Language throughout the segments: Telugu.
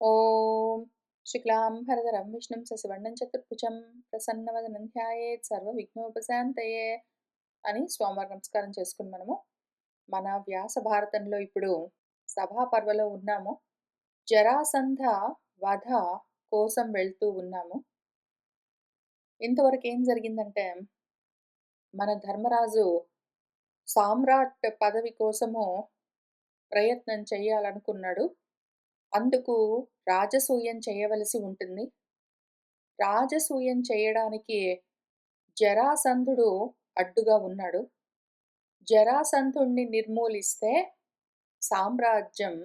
ఓం శుక్లాం భరధరం విష్ణుం శశివర్ణం చతుర్భుజం ప్రసన్నవదనం ధ్యాయేత్ సర్వవిఘ్నోపశాంతయే అని స్వామివారి నమస్కారం చేసుకుని మన వ్యాస భారతంలో ఇప్పుడు సభాపర్వలో ఉన్నాము. జరాసంధ వధ కోసం వెళ్తూ ఉన్నాము. ఇంతవరకు ఏం జరిగిందంటే, మన ధర్మరాజు సామ్రాట్ పదవి కోసము ప్రయత్నం చేయాలనుకున్నాడు. అందుకు రాజసూయం చేయవలసి ఉంటుంది. రాజసూయం చేయడానికి జరాసంధుడు అడ్డుగా ఉన్నాడు. జరాసంధుణ్ణి నిర్మూలిస్తే సామ్రాజ్యం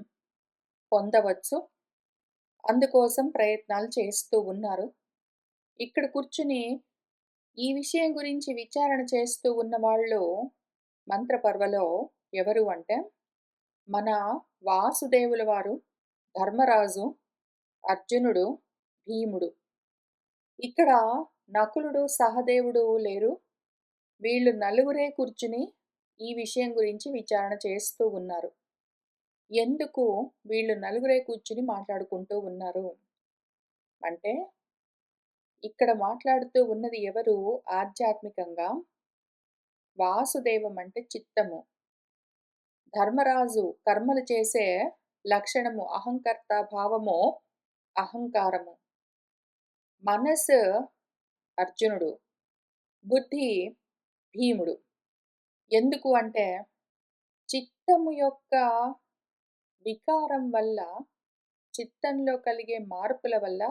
పొందవచ్చు. అందుకోసం ప్రయత్నాలు చేస్తూ ఉన్నారు. ఇక్కడ కూర్చుని ఈ విషయం గురించి విచారణ చేస్తూ ఉన్నవాళ్ళు మంత్రపర్వలో ఎవరు అంటే, మన వాసుదేవుల వారు, ధర్మరాజు, అర్జునుడు, భీముడు. ఇక్కడ నకులుడు, సహదేవుడు లేరు. వీళ్ళు నలుగురే కూర్చుని ఈ విషయం గురించి విచారణ చేస్తూ ఉన్నారు. ఎందుకు వీళ్ళు నలుగురే కూర్చుని మాట్లాడుకుంటూ ఉన్నారు అంటే, ఇక్కడ మాట్లాడుతూ ఉన్నది ఎవరు? ఆధ్యాత్మికంగా వాసుదేవం అంటే చిత్తము, ధర్మరాజు కర్మలు చేసే లక్షణము అహంకర్త భావము, అహంకారము, మనసు అర్జునుడు, బుద్ధి భీముడు. ఎందుకు అంటే, చిత్తము యొక్క వికారం వల్ల, చిత్తంలో కలిగే మార్పుల వల్ల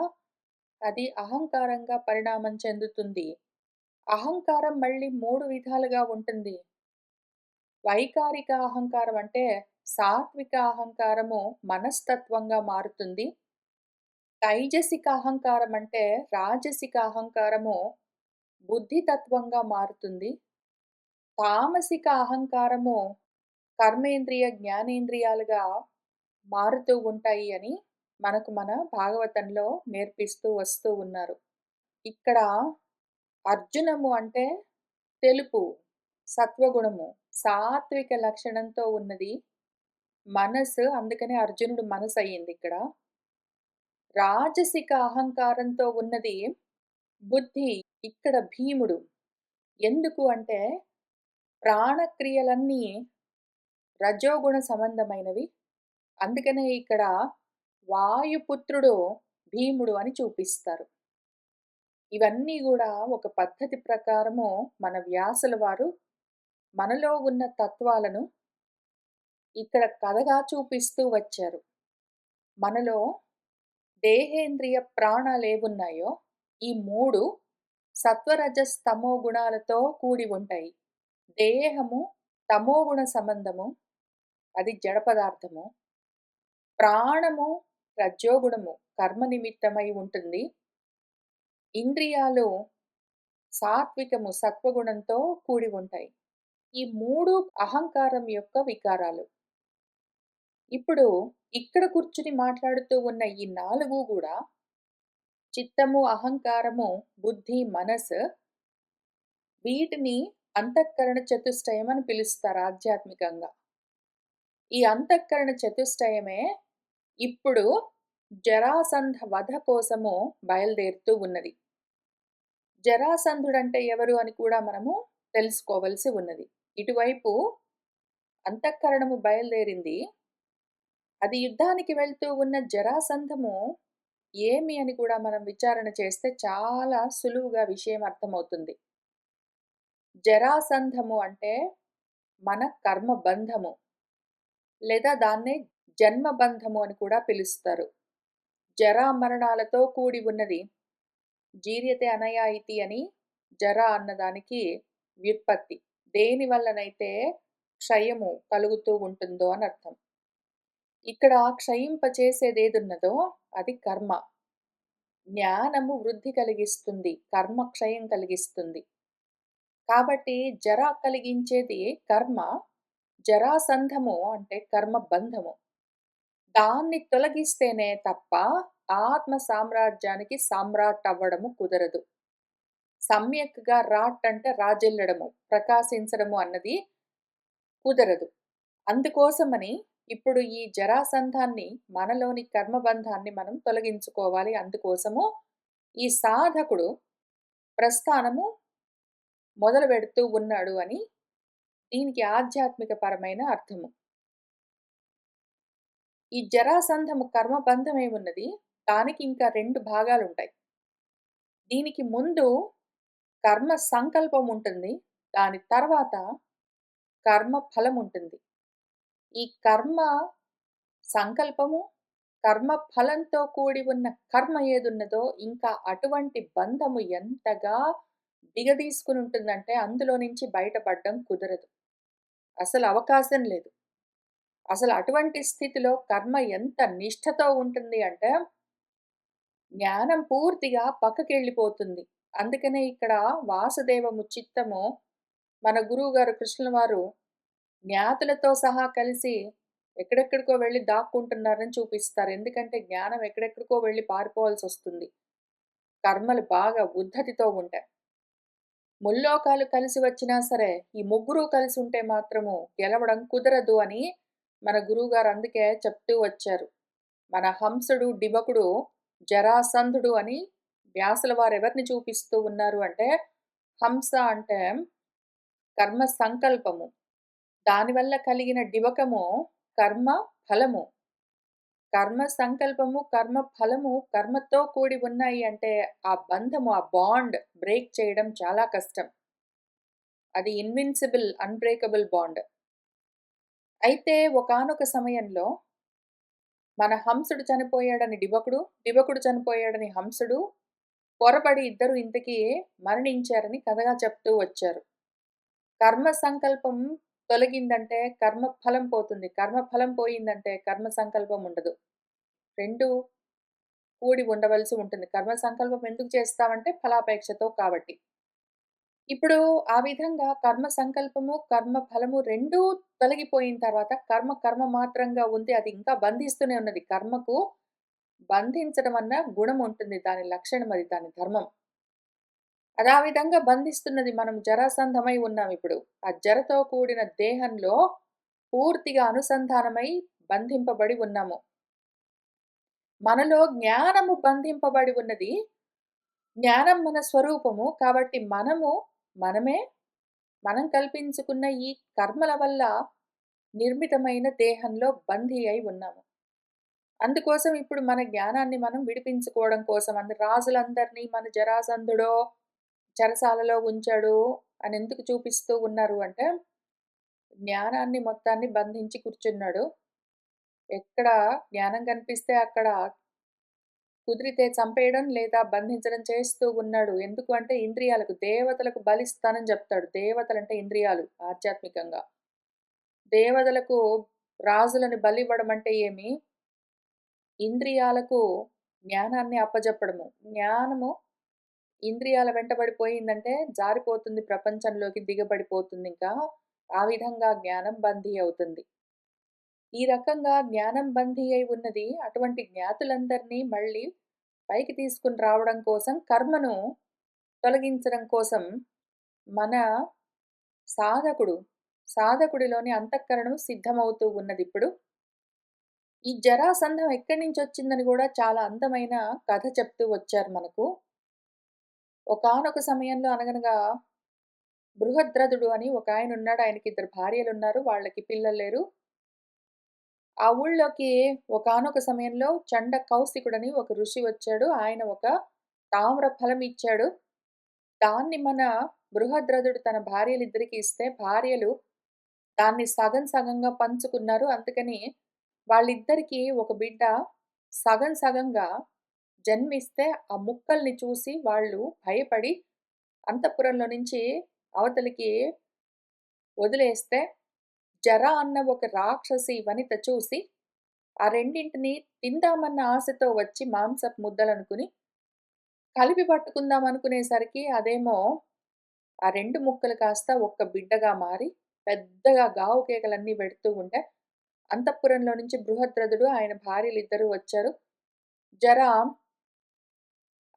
అది అహంకారంగా పరిణామం చెందుతుంది. అహంకారం మళ్ళీ 3 విధాలుగా ఉంటుంది. వైకారిక అహంకారం అంటే సాత్విక అహంకారము మనస్తత్వంగా మారుతుంది. తైజసిక అహంకారం అంటే రాజసిక అహంకారము బుద్ధితత్వంగా మారుతుంది. తామసిక అహంకారము కర్మేంద్రియ, జ్ఞానేంద్రియాలుగా మారుతూ ఉంటాయి అని మన భాగవతంలో నేర్పిస్తూ వస్తూ ఉన్నారు. ఇక్కడ అర్జునము అంటే తెలుపు, సత్వగుణము, సాత్విక లక్షణంతో ఉన్నది మనసు. అందుకనే అర్జునుడు మనసు అయ్యింది ఇక్కడ. రాజసిక అహంకారంతో ఉన్నది బుద్ధి. ఇక్కడ భీముడు. ఎందుకు అంటే, ప్రాణక్రియలన్నీ రజోగుణ సంబంధమైనవి. అందుకనే ఇక్కడ వాయుపుత్రుడు భీముడు అని చూపిస్తారు. ఇవన్నీ కూడా ఒక పద్ధతి ప్రకారము మన వ్యాసుల వారు మనలో ఉన్న తత్వాలను ఇక్కడ కథగా చూపిస్తూ వచ్చారు. మనలో దేహేంద్రియ ప్రాణాలేవున్నాయో ఈ 3 సత్వరజస్ తమో గుణాలతో కూడి ఉంటాయి. దేహము తమోగుణ సంబంధము, అది జడ పదార్థము. ప్రాణము రజోగుణము, కర్మ నిమిత్తమై ఉంటుంది. ఇంద్రియాలు సాత్వికము, సత్వగుణంతో కూడి ఉంటాయి. ఈ 3 అహంకారం యొక్క వికారాలు. ఇప్పుడు ఇక్కడ కూర్చుని మాట్లాడుతూ ఉన్న ఈ 4 కూడా చిత్తము, అహంకారము, బుద్ధి, మనసు, వీటిని అంతఃకరణ చతుష్టయం అని పిలుస్తారు ఆధ్యాత్మికంగా. ఈ అంతఃకరణ చతుష్టయమే ఇప్పుడు జరాసంధ వధ కోసము బయలుదేరుతూ ఉన్నది. జరాసంధుడంటే ఎవరు అని కూడా మనము తెలుసుకోవలసి ఉన్నది. ఇటువైపు అంతఃకరణము బయలుదేరింది. అది యుద్ధానికి వెళ్తూ ఉన్న జరాసంధము ఏమి అని కూడా మనం విచారణ చేస్తే చాలా సులువుగా విషయం అర్థమవుతుంది. జరాసంధము అంటే మన కర్మ బంధము, లేదా దాన్నే జన్మబంధము అని కూడా పిలుస్తారు. జరా మరణాలతో కూడి ఉన్నది. జీర్యతే అనయా ఇతి అని జరా అన్నదానికి వ్యుత్పత్తి. దేని వల్లనైతే క్షయము కలుగుతూ ఉంటుందో అని అర్థం. ఇక్కడ క్షయింపచేసేదేదున్నదో అది కర్మ. జ్ఞానము వృద్ధి కలిగిస్తుంది, కర్మ క్షయం కలిగిస్తుంది. కాబట్టి జర కలిగించేది కర్మ. జరాసంధము అంటే కర్మ బంధము. దాన్ని తొలగిస్తేనే తప్ప ఆత్మ సామ్రాజ్యానికి సామ్రాట్ అవ్వడము కుదరదు. సమ్యక్గా రాట్ అంటే రాజెల్లడము, ప్రకాశించడము అన్నది కుదరదు. అందుకోసమని ఇప్పుడు ఈ జరాసంధాన్ని, మనలోని కర్మబంధాన్ని మనం తొలగించుకోవాలి. అందుకోసము ఈ సాధకుడు ప్రస్థానము మొదలుపెడుతూ ఉన్నాడు అని దీనికి ఆధ్యాత్మిక పరమైన అర్థము. ఈ జరాసంధము కర్మబంధమేమున్నది, దానికి ఇంకా 2 భాగాలుంటాయి. దీనికి ముందు కర్మ సంకల్పం ఉంటుంది. దాని తర్వాత కర్మ ఫలముంటుంది. ఈ కర్మ సంకల్పము, కర్మ ఫలంతో కూడి ఉన్న కర్మ ఏదున్నదో ఇంకా అటువంటి బంధము ఎంతగా దిగదీసుకొని ఉంటుందంటే అందులో నుంచి బయటపడడం కుదరదు. అసలు అవకాశం లేదు. అసలు అటువంటి స్థితిలో కర్మ ఎంత నిష్ఠతో ఉంటుంది అంటే జ్ఞానం పూర్తిగా పక్కకెళ్ళిపోతుంది. అందుకనే ఇక్కడ వాసుదేవము చిత్తము మన గురువుగారు కృష్ణుల వారు జ్ఞాతులతో సహా కలిసి ఎక్కడెక్కడికో వెళ్లి దాక్కుంటున్నారని చూపిస్తారు. ఎందుకంటే జ్ఞానం ఎక్కడెక్కడికో వెళ్లి పారిపోవాల్సొస్తుంది. కర్మలు బాగా ఉద్ధతితో ఉంటాయి. ముల్లోకాలు కలిసి వచ్చినా సరే, ఈ ముగ్గురు కలిసి ఉంటే మాత్రము గెలవడం కుదరదు అని మన గురువుగారు అందుకే చెప్తూ వచ్చారు. మన హంసుడు, డిబకుడు, జరాసంధుడు అని వ్యాసుల వారెవరిని చూపిస్తూ ఉన్నారు అంటే, హంస అంటే కర్మ సంకల్పము. దానివల్ల కలిగిన డివకము కర్మ ఫలము. కర్మ సంకల్పము, కర్మ ఫలము కర్మతో కూడి ఉన్నాయి అంటే ఆ బంధము, ఆ బాండ్ బ్రేక్ చేయడం చాలా కష్టం. అది ఇన్విన్సిబుల్, అన్‌బ్రేకబుల్ బాండ్. అయితే ఒకానొక సమయంలో మన హంసుడు చనిపోయాడని డిబకుడు, డిబకుడు చనిపోయాడని హంసుడు పొరపడి ఇద్దరు ఇంతకీ మరణించారని కథగా చెప్తూ వచ్చారు. కర్మ సంకల్పం తొలగిందంటే కర్మ ఫలం పోతుంది. కర్మ ఫలం పోయిందంటే కర్మ సంకల్పం ఉండదు. 2 కూడి ఉండవలసి ఉంటుంది. కర్మ సంకల్పం ఎందుకు చేస్తామంటే ఫలాపేక్షతో కాబట్టి. ఇప్పుడు ఆ విధంగా కర్మ సంకల్పము, కర్మ ఫలము 2 తొలగిపోయిన తర్వాత కర్మ కర్మ మాత్రంగా ఉంది. అది ఇంకా బంధిస్తూనే ఉన్నది. కర్మకు బంధించడం అన్న గుణం ఉంటుంది. దాని లక్షణం అది. దాని ధర్మం. అది ఆ విధంగా బంధిస్తున్నది. మనం జరాసంధమై ఉన్నామిప్పుడు. ఆ జరతో కూడిన దేహంలో పూర్తిగా అనుసంధానమై బంధింపబడి ఉన్నాము. మనలో జ్ఞానము బంధింపబడి ఉన్నది. జ్ఞానం మన స్వరూపము. కాబట్టి మనమే మనం కల్పించుకున్న ఈ కర్మల వల్ల నిర్మితమైన దేహంలో బందీ అయి ఉన్నాము. అందుకోసం ఇప్పుడు మన జ్ఞానాన్ని మనం విడిపించుకోవడం కోసం రాజులందరినీ మన జరాసంధుడో చెరసాలలో ఉంచాడు అని ఎందుకు చూపిస్తూ ఉన్నారు అంటే, జ్ఞానాన్ని మొత్తాన్ని బంధించి కూర్చున్నాడు. ఎక్కడ జ్ఞానం కనిపిస్తే అక్కడ కుదిరితే చంపేయడం లేదా బంధించడం చేస్తూ ఉన్నాడు. ఎందుకు అంటే ఇంద్రియాలకు, దేవతలకు బలిస్తానని చెప్తాడు. దేవతలంటే ఇంద్రియాలు ఆధ్యాత్మికంగా. దేవతలకు రాజులను బలివ్వడం అంటే ఏమి? ఇంద్రియాలకు జ్ఞానాన్ని అప్పజెప్పడము. జ్ఞానము ఇంద్రియాల వెంటబడిపోయిందంటే జారిపోతుంది, ప్రపంచంలోకి దిగబడిపోతుందింకా. ఆ విధంగా జ్ఞానం బందీ అవుతుంది. ఈ రకంగా జ్ఞానం బందీ అయి ఉన్నది. అటువంటి జ్ఞాతులందరినీ మళ్ళీ పైకి తీసుకొని రావడం కోసం, కర్మను తొలగించడం కోసం మన సాధకుడు, సాధకుడిలోని అంతఃకరణం సిద్ధమవుతూ ఉన్నదిప్పుడు. ఈ జరాసంధం ఎక్కడి నుంచొచ్చిందని గూడా చాలా అందమైన కథ చెప్తూ వచ్చారు మనకు. ఒకానొక సమయంలో అనగనగా బృహద్రథుడు అని ఒకాయనున్నాడు. ఆయనకి 2 భార్యలున్నారు. వాళ్ళకి పిల్లలు లేరు. ఆ ఊళ్ళోకి ఒకానొక సమయంలో చండ కౌశికుడని ఒక ఋషి వచ్చాడు. ఆయన ఒక తామ్ర ఫలం ఇచ్చాడు. దాన్ని మన బృహద్రథుడు తన భార్యలిద్దరికీ ఇస్తే, భార్యలు దాన్ని సగం సగంగా పంచుకున్నారు. అందుకని వాళ్ళిద్దరికీ ఒక బిడ్డ సగం సగంగా జన్మిస్తే, ఆ ముక్కల్ని చూసి వాళ్ళు భయపడి అంతఃపురంలో నుంచి అవతలికి వదిలేస్తే, జర అన్న ఒక రాక్షసి వనిత చూసి, ఆ రెండింటిని తిందామన్న ఆశతో వచ్చి మాంసపు ముద్దలనుకుని, కలిపి పట్టుకుందాం అనుకునేసరికి అదేమో ఆ 2 ముక్కలు కాస్త ఒక్క బిడ్డగా మారి, పెద్దగా గావు కేకలన్నీ పెడుతూ ఉంటే, అంతఃపురంలో నుంచి బృహద్రథుడు, ఆయన భార్యలిద్దరూ వచ్చారు. జర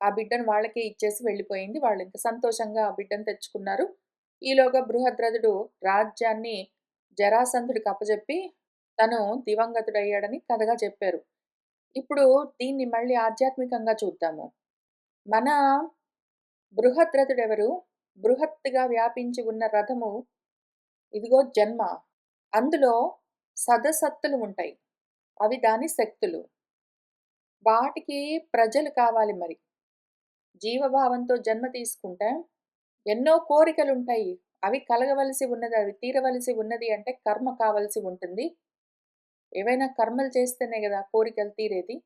ఆ బిడ్డను వాళ్ళకే ఇచ్చేసి వెళ్ళిపోయింది. వాళ్ళింక సంతోషంగా ఆ బిడ్డను తెచ్చుకున్నారు. ఈలోగా బృహద్రథుడు రాజ్యాన్ని జరాసంధుడికి అప్పజెప్పి తను దివంగతుడయ్యాడని కథగా చెప్పారు. ఇప్పుడు దీన్ని మళ్ళీ ఆధ్యాత్మికంగా చూద్దాము. మన బృహద్రథుడెవరు? బృహత్తుగా వ్యాపించి ఉన్న రథము ఇదిగో జన్మ. అందులో సదసత్తులు ఉంటాయి. అవి దాని శక్తులు. వాటికి ప్రజలు కావాలి మరి. జీవభావంతో జన్మ తీసుకుంటే ఎన్నో కోరికలుంటాయి. అవి కలగవలసి ఉన్నది, అవి తీరవలసి ఉన్నది అంటే కర్మ కావలసి ఉంటుంది. ఏవైనా కర్మలు చేస్తేనే గదా కోరికలు తీరేది.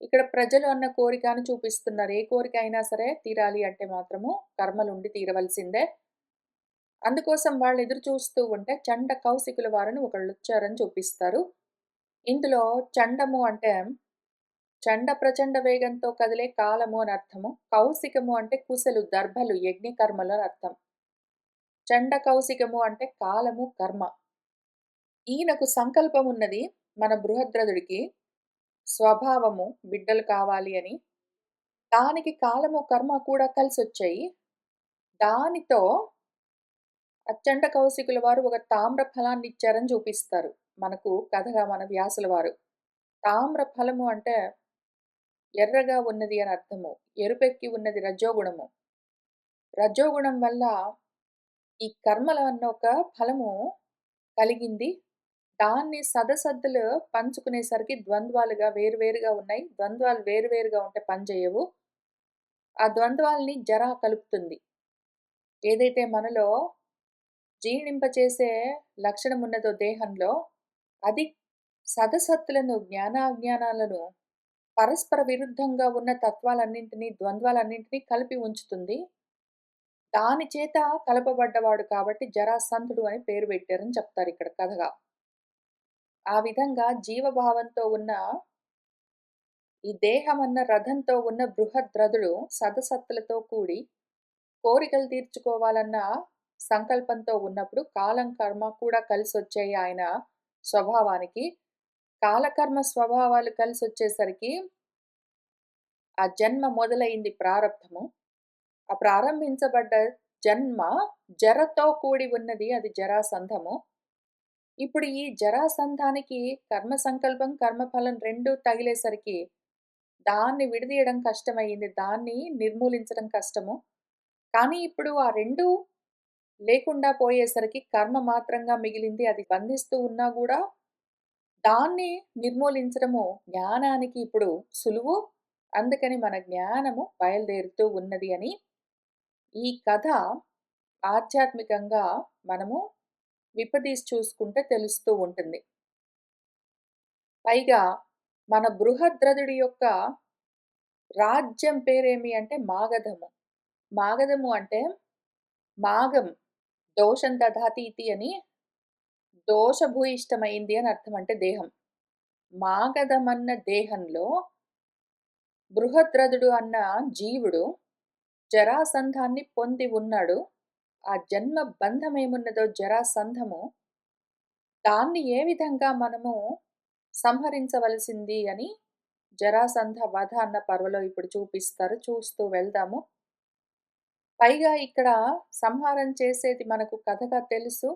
ఇక్కడ ప్రజలు అన్న కోరిక అని చూపిస్తున్నారు. ఏ కోరిక అయినా సరే తీరాలి అంటే మాత్రము కర్మలుండి తీరవలసిందే. అందుకోసం వాళ్ళు ఎదురు చూస్తూ ఉంటే చండ కౌశికుల వారని ఒకళ్ళొచ్చారని చూపిస్తారు. ఇందులో చండము అంటే చండ ప్రచండ వేగంతో కదిలే కాలము అని అర్థము. కౌశికము అంటే కుశలు, దర్భలు, యజ్ఞకర్మలు అని అర్థం. చండ కౌశికము అంటే కాలము, కర్మ. ఈయనకు సంకల్పం ఉన్నది మన బృహద్రథుడికి స్వభావము బిడ్డలు కావాలి అని. దానికి కాలము, కర్మ కూడా కలిసొచ్చాయి. దానితో అచ్చంట కౌశికుల వారు ఒక తామ్ర ఫలాన్ని ఇచ్చారని చూపిస్తారు. మనకు కథగా మన వ్యాసుల వారు. తామ్ర ఫలము అంటే ఎర్రగా ఉన్నది అని అర్థము. ఎరుపెక్కి ఉన్నది రజోగుణము. రజోగుణం వల్ల ఈ కర్మల అన్న ఒక ఫలము కలిగింది. దాన్ని సదసద్దులు పంచుకునేసరికి ద్వంద్వాలుగా వేరువేరుగా ఉన్నాయి. ద్వంద్వాలు వేరువేరుగా ఉంటే పనిచేయవు. ఆ ద్వంద్వాల్ని జర కలుపుతుంది. ఏదైతే మనలో జీర్ణింపచేసే లక్షణం ఉన్నదో దేహంలో, అది సదసత్తులను, జ్ఞానాజ్ఞానాలను పరస్పర విరుద్ధంగా ఉన్న తత్వాలన్నింటినీ, ద్వంద్వాలన్నింటినీ కలిపి ఉంచుతుంది. దాని చేత కలపబడ్డవాడు కాబట్టి జరాసంధుడు అని పేరు పెట్టారని చెప్తారిక్కడ కథగా. ఆ విధంగా జీవభావంతో ఉన్న ఈ దేహమన్న రథంతో ఉన్న బృహద్రథుడు సదసత్తులతో కూడి కోరికలు తీర్చుకోవాలన్న సంకల్పంతో ఉన్నప్పుడు కాలం, కర్మ కూడా కలిసొచ్చాయి ఆయన స్వభావానికి. కాలకర్మ స్వభావాలు కలిసొచ్చేసరికి ఆ జన్మ మొదలైంది ప్రారబ్ధము. ఆ ప్రారంభించబడ్డ జన్మ జరతో కూడి ఉన్నది. అది జరాసంధము. ఇప్పుడు ఈ జరాసంధానికి కర్మ సంకల్పం, కర్మఫలం 2 తగిలేసరికి దాన్ని విడదీయడం కష్టమయింది. దాన్ని నిర్మూలించడం కష్టము. కానీ ఇప్పుడు ఆ 2 లేకుండా పోయేసరికి కర్మ మాత్రంగా మిగిలింది. అది బంధిస్తూ ఉన్నా గూడా దాన్ని నిర్మూలించడము జ్ఞానానికి ఇప్పుడు సులువు. అందుకని మన జ్ఞానము బయలుదేరుతూ ఉన్నది అని ఈ కథ ఆధ్యాత్మికంగా మనము విప్పదీసి చూసుకుంటే తెలుస్తూ ఉంటుంది. పైగా మన బృహద్రథుడి యొక్క రాజ్యం పేరేమి అంటే మాగధము. మాగధము అంటే మాగం దోషం దధాతి ఇతి అని దోషభూయిష్టమైంది అని అర్థం అంటే దేహం. మాగధమన్న దేహంలో బృహద్రథుడు అన్న జీవుడు జరాసంధాన్ని పొంది ఉన్నాడు. ఆ జన్మ బంధమేమున్నదో జరాసంధము, దాన్ని ఏ విధంగా మనము సంహరించవలసింది అని జరాసంధ వధ అన్న పర్వలో ఇప్పుడు చూపిస్తారు. చూస్తూ వెళ్దాము. పైగా ఇక్కడ సంహారం చేసేది మనకు కథగా తెలుసు.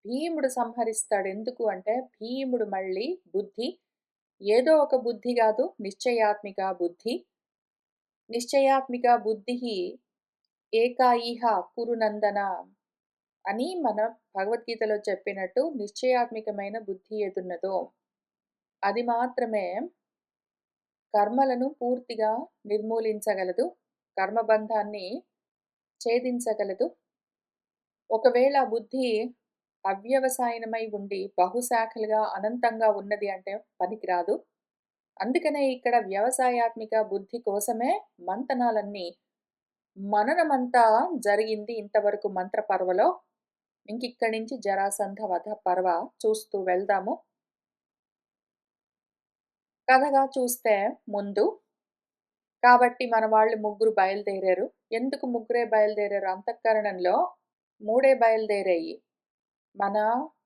భీముడు సంహరిస్తాడు. ఎందుకు అంటే భీముడు మళ్ళీ బుద్ధి ఏదో ఒక బుద్ధి గాదు, నిశ్చయాత్మిక బుద్ధి. నిశ్చయాత్మిక బుద్ధిః ఏకా ఇహ కురు నందన అని మన భగవద్గీతలో చెప్పినట్టు నిశ్చయాత్మికమైన బుద్ధి ఏదున్నదో అది మాత్రమే కర్మలను పూర్తిగా నిర్మూలించగలదు. కర్మబంధాన్ని ఛేదించగలదు. ఒకవేళ ఆ బుద్ధి అవ్యవసాయనమై ఉండి బహుశాఖలుగా అనంతంగా ఉన్నది అంటే పనికిరాదు. అందుకనే ఇక్కడ వ్యవసాయాత్మిక బుద్ధి కోసమే మంతనాలన్నీ మననమంతా జరిగింది ఇంతవరకు మంత్ర పర్వలో. ఇంకిక్కడి నుంచి జరాసంధ వధ పర్వ చూస్తూ వెళ్దాము. కథగా చూస్తే ముందు కాబట్టి మన వాళ్ళు ముగ్గురు బయలుదేరారు. ఎందుకు ముగ్గురే బయలుదేరారు? అంతఃకరణంలో మూడే బయలుదేరాయి. మన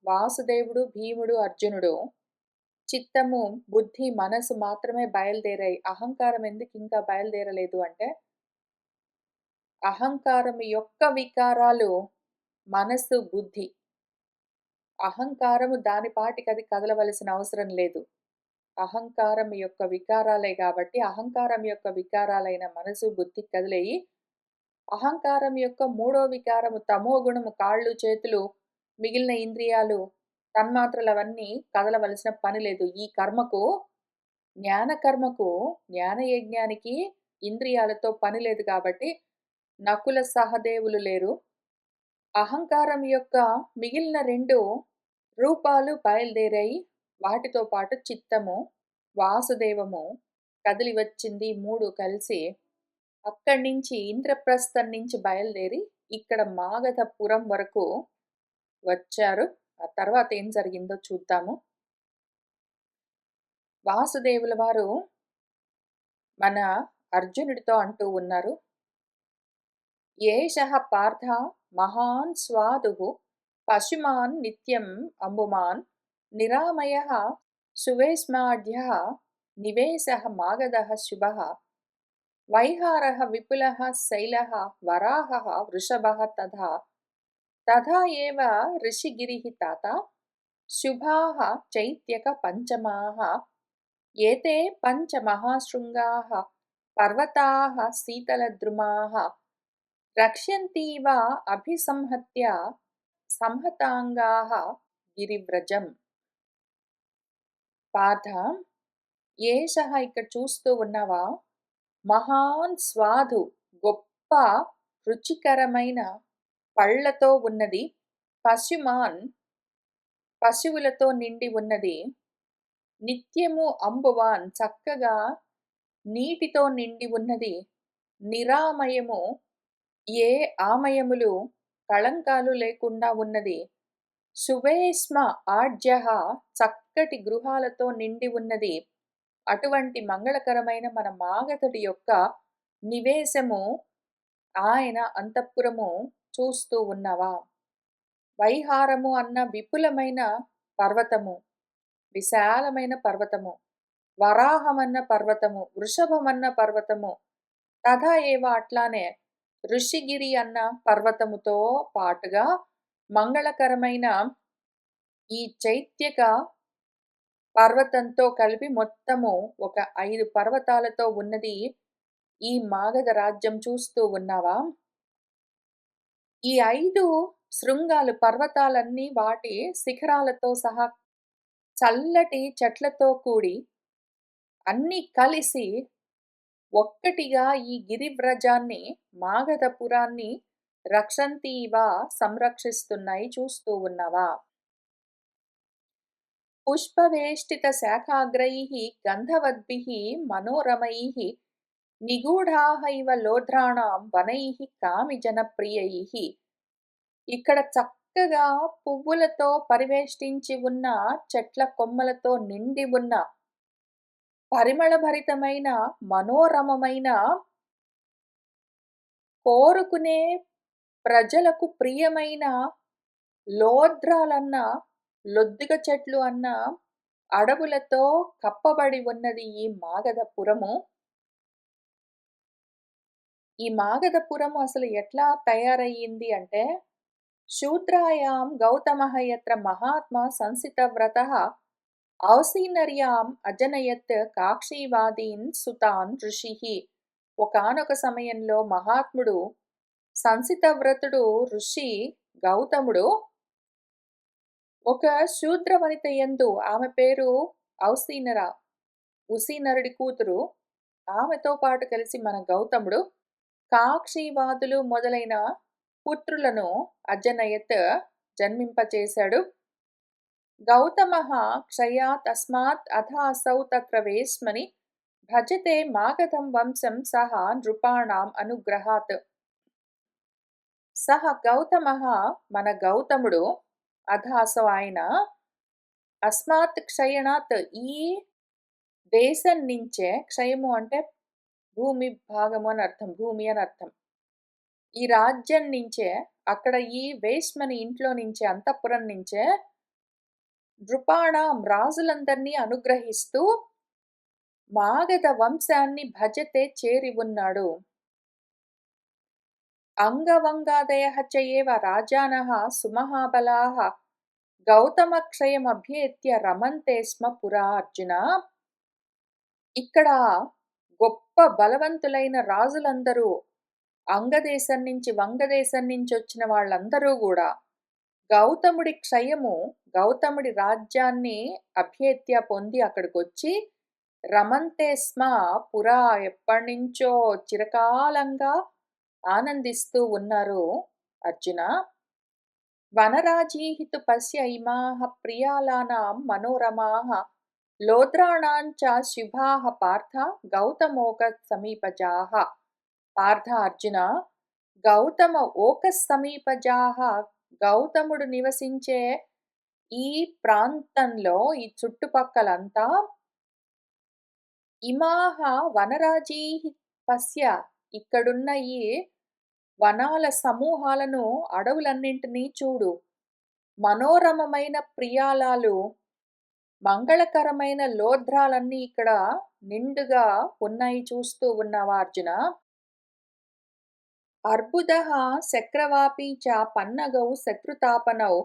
వాసుదేవుడు, భీముడు, అర్జునుడు చిత్తము, బుద్ధి, మనసు మాత్రమే బయలుదేరాయి. అహంకారం ఎందుకు ఇంకా బయలుదేరలేదు అంటే అహంకారం యొక్క వికారాలు మనసు, బుద్ధి అహంకారము దాని పాటికది కదలవలసిన అవసరం లేదు. అహంకారం యొక్క వికారాలే గాబట్టి, అహంకారం యొక్క వికారాలైన మనసు, బుద్ధి కదిలేయి, అహంకారం యొక్క మూడో వికారము తమోగుణము కాళ్ళు, చేతులు, మిగిలిన ఇంద్రియాలు, తన్మాత్రలవన్నీ కదలవలసిన పని లేదు. ఈ కర్మకు, జ్ఞాన కర్మకు, జ్ఞానయజ్ఞానికి ఇంద్రియాలతో పని లేదు కాబట్టి, నకుల సహదేవులు లేరు. అహంకారం యొక్క మిగిలిన 2 రూపాలు బయలుదేరాయి. వాటితో పాటు చిత్తము, వాసుదేవము కదిలి వచ్చింది. 3 కలిసి అక్కడి నుంచి ఇంద్రప్రస్థం నుంచి బయలుదేరి ఇక్కడ మాగధపురం వరకు వచ్చారు. ఆ తర్వాత ఏం జరిగిందో చూద్దాము. వాసుదేవుల వారు మన అర్జునుడితో అంటూ ఉన్నారు. ఏషః పార్థ మహాన్ స్వాదుః పశుమాన్ నిత్యం అంబుమాన్ నిరామయః సువేస్మాఢ్యః నివేశః మాగధః శుభః వైహారః విపులః శైలః వరాహः వృషభः తథా తథా ఏవ ఋషిగిరిః తాత శుభాః చైత్యక పంచమాః ఏతే పంచ మహాశృంగాః పర్వతాః శీతలద్రుమాः రక్ష్యంతీవ అభిసంహత్య సంహతాంగాః గిరివ్రజం. పార్థ, ఏషః ఇక్కడ చూస్తూ ఉన్నావా, మహాన్ స్వాదు గొప్ప రుచికరమైన పళ్ళతో ఉన్నది, పశుమాన్ పశువులతో నిండి ఉన్నది, నిత్యము అంబువాన్ చక్కగా నీటితో నిండి ఉన్నది, నిరామయము ఏ ఆమయములు కళంకాలు లేకుండా ఉన్నది, సువేస్మ ఆఢ్యః చక్కటి గృహాలతో నిండి ఉన్నది. అటువంటి మంగళకరమైన మన మాగధుడి యొక్క నివేశము, ఆయన అంతఃపురము చూస్తూ ఉన్నవా. వైహారము అన్న విపులమైన పర్వతము, విశాలమైన పర్వతము, వరాహమన్న పర్వతము, వృషభమన్న పర్వతము, తథా ఏవ అట్లానే ఋషిగిరి అన్న పర్వతముతో పాటుగా మంగళకరమైన ఈ చైత్యక పర్వతంతో కలిపి మొత్తము ఒక 5 పర్వతాలతో ఉన్నది ఈ మాగధ రాజ్యం చూస్తూ ఉన్నావా. ఈ 5 శృంగాలు పర్వతాలన్నీ వాటి శిఖరాలతో సహా చల్లటి చెట్లతో కూడి అన్నీ కలిసి ఒక్కటిగా ఈ గిరివ్రజాన్ని, మాగధపురాన్ని రక్షంతీవ సంరక్షిస్తున్నాయి చూస్తూ ఉన్నవా. పుష్పవేష్టిత శాఖాగ్రైః గంధవద్భిః మనోరమైః నిగూఢాః ఇవ లోధ్రాణాం వనైః కామిజనప్రియైః. ఇక్కడ చక్కగా పువ్వులతో పరివేష్టించి ఉన్న, చెట్ల కొమ్మలతో నిండి ఉన్న, పరిమళభరితమైన, మనోరమమైన, కోరుకునే ప్రజలకు ప్రియమైన లోధ్రాలన్న, లొద్దిగ చెట్లు అన్న అడవులతో కప్పబడి ఉన్నది ఈ మాగధపురము. ఈ మాగధపురము అసలు ఎట్లా తయారయ్యింది అంటే, శూద్రాయాం గౌతమః యత్ర మహాత్మా సంసితవ్రతః ఔసీనర్యాం అజనయత్ కాక్షీవాదీన్ సుతాన్ ఋషిః. ఒకానొక సమయంలో మహాత్ముడు, సంసితవ్రతుడు ఋషి గౌతముడు ఒక శూద్ర వనిత యందు, ఆమె పేరు ఔసీనర, ఉసీనరుడి కూతురు, ఆమెతో పాటు కలిసి మన గౌతముడు కాక్షీవాదులు మొదలైన పుత్రులను అజనయత్ జన్మింపచేశాడు. గౌతమః క్షయాత్ తస్మాత్ అథాసౌ తత్ర వేశ్మని భజతే మాగధం వంశం సహ నృపాణాం అనుగ్రహాత్. సహ గౌతమః మన గౌతముడు, అథాసౌ ఆయన, అస్మాత్ క్షయణాత్ ఈ దేశం నుంచే, క్షయము అంటే భూమి భాగము అని అర్థం, భూమి అని అర్థం, ఈ రాజ్యం నుంచే, అక్కడ ఈ వేశ్మని ఇంట్లో నుంచే, అంతఃపురం నుంచే నృపాణం రాజులందరినీ అనుగ్రహిస్తూ మాగధ వంశాన్ని భజతే చేరి ఉన్నాడు. అంగవంగాదయః చ ఏవ రాజానః సుమహాబలాః గౌతమక్షయమభ్యేత్య రమంతే స్మ పురా అర్జున. ఇక్కడ గొప్ప బలవంతులైన రాజులందరూ అంగదేశం నుంచి, వంగదేశం నుంచొచ్చిన వాళ్ళందరూ గూడా గౌతముడి క్షయము, గౌతముడి రాజ్యాన్ని అభ్యేత్య పొంది అక్కడికొచ్చి రమంతే స్మ పురా ఎప్పటినుంచో చిరకాలంగా ఆనందిస్తూ ఉన్నారు అర్జున. వనరాజీహితు పశ్య ఇమాః ప్రియాలానాం మనోరమాః లోద్రాణాంచ శుభాః పార్థ గౌతమోక సమీపజాః. పార్థ అర్జున, గౌతమ ఓక సమీపజాః, గౌతముడు నివసించే ఈ ప్రాంతంలో, ఈ చుట్టుపక్కలంతా ఇమాః వనరాజీః పశ్య, ఇక్కడున్న ఈ వనాల సమూహాలను, అడవులన్నింటినీ చూడు. మనోరమమైన ప్రియాలాలు, మంగళకరమైన లోధ్రాలన్నీ ఇక్కడ నిండుగా ఉన్నాయి, చూస్తూ ఉన్నావా అర్జున. అర్బుదః శక్రవాపీ చ పన్నగౌ శత్రుతాపనౌ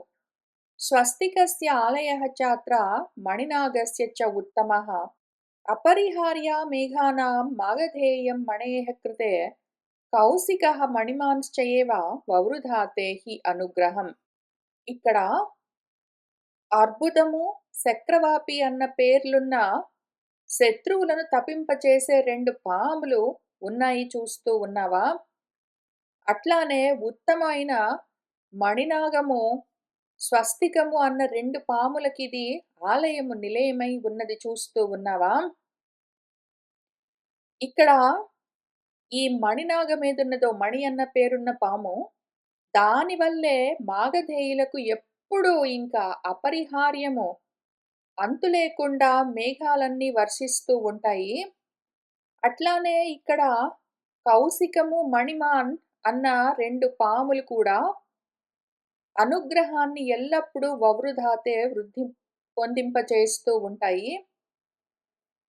స్వస్తికస్య ఆలయః చాత్ర మణినాగస్య చ ఉత్తమః. అపరిహార్య మేఘానాం మాగధేయం మణేః కృతే కౌశికః మణిమాంశ్చయేవ వవృధాతే హి అనుగ్రహం. ఇక్కడ అర్బుదము, చక్రవాపి అన్న పేర్లున్న శత్రువులను తపింపచేసే 2 పాములు ఉన్నాయి, చూస్తూ ఉన్నావా. అట్లానే ఉత్తమైన మణినాగము, స్వస్తికము అన్న 2 పాములకిది ఆలయము, నిలయమై ఉన్నది, చూస్తూ ఉన్నావా. ఇక్కడ ఈ మణినాగం ఏదున్నదో, మణి అన్న పేరున్న పాము, దానివల్లే మాగధేయులకు ఎప్పుడూ ఇంకా అపరిహార్యము, అంతు లేకుండా మేఘాలన్నీ వర్షిస్తూ ఉంటాయి. అట్లానే ఇక్కడ కౌశికము, మణిమాన్ అన్న 2 పాములు కూడా అనుగ్రహాన్ని ఎల్లప్పుడూ వవృధాతే, వృద్ధి పొందింపచేస్తూ ఉంటాయి.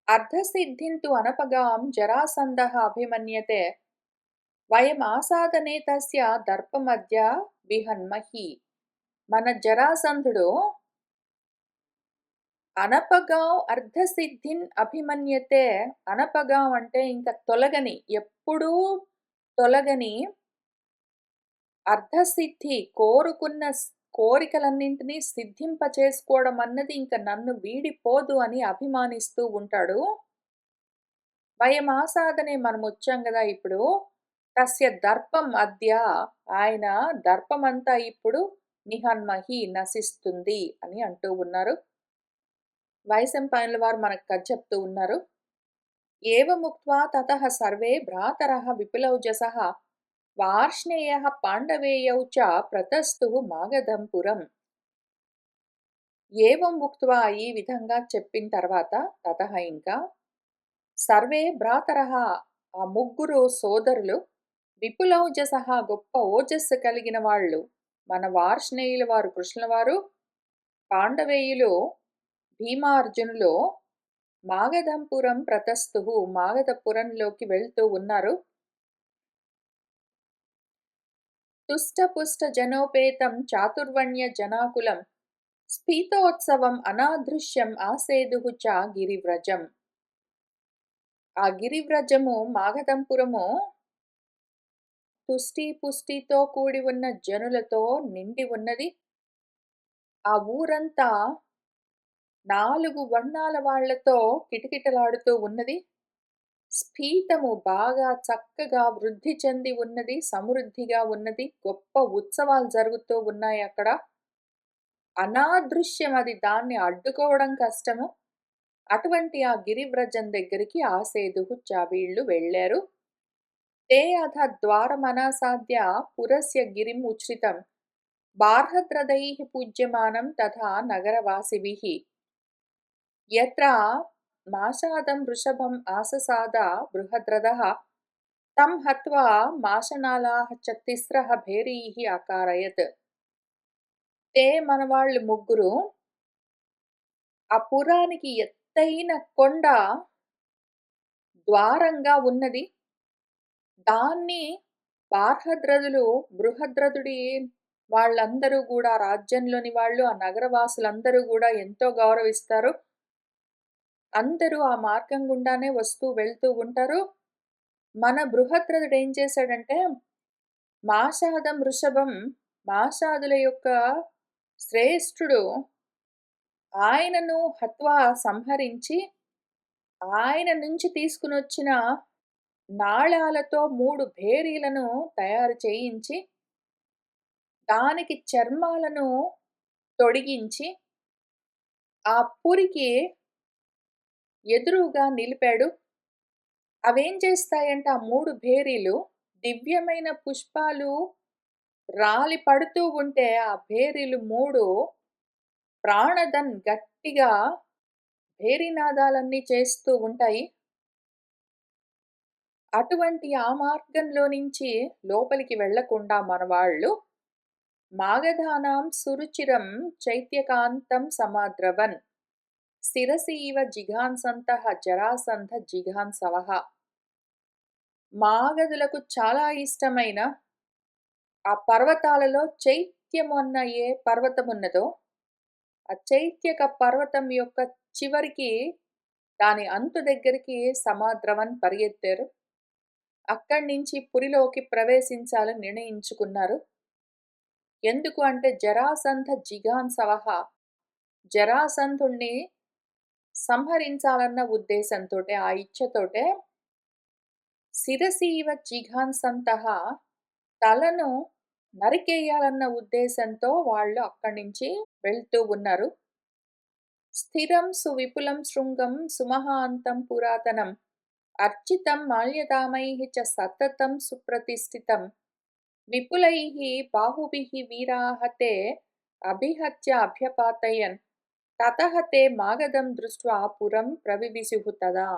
అర్ధసిద్ధింతు అనపగాం జరాసంధః అభిమన్యతే వయమాసాదనే తస్య దర్పమద్య విహన్మహి. మన జరాసంధుడు అనపగాం అర్ధసిద్ధిన్ అభిమన్యతే. అనపగాం అంటే ఇంకా తొలగని, ఎప్పుడూ తొలగని అర్ధసిద్ధి, కోరుకున్న కోరికలన్నింటినీ సిద్ధింపచేసుకోవడం అన్నది ఇంక నన్ను వీడిపోదు అని అభిమానిస్తూ ఉంటాడు. వయమాసాదనే మనం వచ్చాం కదా ఇప్పుడు. తస్య దర్పం అద్య, ఆయన దర్పమంతా ఇప్పుడు నిహన్మహి, నశిస్తుంది అని అంటూ ఉన్నారు. వైశంపాయనుల వారు మనకు కథ చెప్తూ ఉన్నారు. ఏవముక్త్వా తతః సర్వే భ్రాతరః విపులౌజసః వార్ష్ణేయః పాండవేయౌ చ ప్రతస్థుః మాగధంపురం. ఏవం ఉక్త్వా, ఈ విధంగా చెప్పిన తర్వాత, తతః ఇంకా సర్వే భ్రాతరః, ఆ 3 సోదరులు, విపులౌజసః గొప్ప ఓజస్సు కలిగిన వాళ్ళు, మన వార్ష్ణేయుల వారు కృష్ణుల వారు, పాండవేయులు భీమార్జునులు మాగధంపురం ప్రతస్థుః, మాగధపురంలోకి వెళ్తూ ఉన్నారు. తుష్టపుష్ట జనోపేతం చాతుర్వణ్య జనాకులం స్ఫీతోత్సవం అనాదృశ్యం ఆసేదుః చ గిరివ్రజం. ఆ గిరివ్రజము, మాగధంపురము తుష్టి పుష్టితో కూడి ఉన్న జనులతో నిండి ఉన్నది. ఆ ఊరంతా 4 వర్ణాల వాళ్లతో కిటకిటలాడుతూ ఉన్నది. స్ఫీతము, బాగా చక్కగా వృద్ధి చెంది ఉన్నది, సమృద్ధిగా ఉన్నది. గొప్ప ఉత్సవాలు జరుగుతూ ఉన్నాయి అక్కడ. అనాదృశ్యం, అది, దాన్ని అడ్డుకోవడం కష్టము. అటువంటి ఆ గిరివ్రజం దగ్గరికి ఆసేదుః చ, వీళ్ళు వెళ్ళారు. తే అథ ద్వారమనాసాద్య పురస్య గిరిం ఉచ్ఛ్రితం బార్హద్రథైః పూజ్యమానం తథా నగరవాసిభిః. యత్ర మాషాదం వృషభం ఆససాద బృహద్రథః తం హత్వా మాషనాళాః చ తిస్రః భేరీః అకారయత్. తే, మన వాళ్ళు 3 ఆ పురానికి ఎత్తైన కొండ ద్వారంగా ఉన్నది. దాన్ని బార్హద్రథులు, బృహద్రథుడి వాళ్ళందరూ గూడా రాజ్యంలోని వాళ్ళు, ఆ నగరవాసులందరూ గూడా ఎంతో గౌరవిస్తారు. అందరూ ఆ మార్గం గుండానే వస్తూ వెళ్తూ ఉంటారు. మన బృహద్రథుడేం చేశాడంటే, మాషాదం వృషభం, మాషాదుల యొక్క శ్రేష్ఠుడు, ఆయనను హత్వా సంహరించి, ఆయన నుంచి తీసుకొనొచ్చిన నాళాలతో 3 భేరీలను తయారు చేయించి, దానికి చర్మాలను తొడిగించి, ఆ పురికి ఎదురుగా నిలిపాడు. అవేం చేస్తాయంటే ఆ 3 భేరీలు దివ్యమైన పుష్పాలు రాలి పడుతూ ఉంటే, ఆ భేరీలు 3 ప్రాణదన్ గట్టిగా భేరీనాదాలన్నీ చేస్తూ ఉంటాయి. అటువంటి ఆ మార్గంలో నుంచి లోపలికి వెళ్ళకుండా మనవాళ్ళు మాగధానాం సురుచిరం చైత్యకాంతం సమాద్రవన్ శిరసీవ జిఘాంసంతః జరాసంధ జిఘాంసవః. మాగధులకు చాలా ఇష్టమైన ఆ పర్వతాలలో చైత్యము అన్న ఏ పర్వతమున్నదో, ఆ చైత్యక పర్వతం యొక్క చివరికి, దాని అంతు దగ్గరికి సమాద్రవన్ పరిగెత్తారు. అక్కడి నుంచి పురిలోకి ప్రవేశించాలని నిర్ణయించుకున్నారు. ఎందుకు అంటే జరాసంధ జిఘాంసవః, జరాసంధుణ్ణి సంహరించాలన్న ఉద్దేశంతోటే, ఆ ఇచ్ఛతోటే శిరసీవ జిఘాంసంతః, తలను నరికేయాలన్న ఉద్దేశంతో వాళ్ళు అక్కడి నుంచి వెళ్తూ ఉన్నారు. స్థిరం సువిపులం శృంగం సుమహాంతం పురాతనం అర్చితం మాల్యదామైః చ సతతం సుప్రతిష్ఠితం విపులైః బాహుభిః వీరాः తే అభిహత్య అభ్యపాతయన్ తతః తే మాగధం దృష్ట్వా పురం ప్రవివిశుః తదా.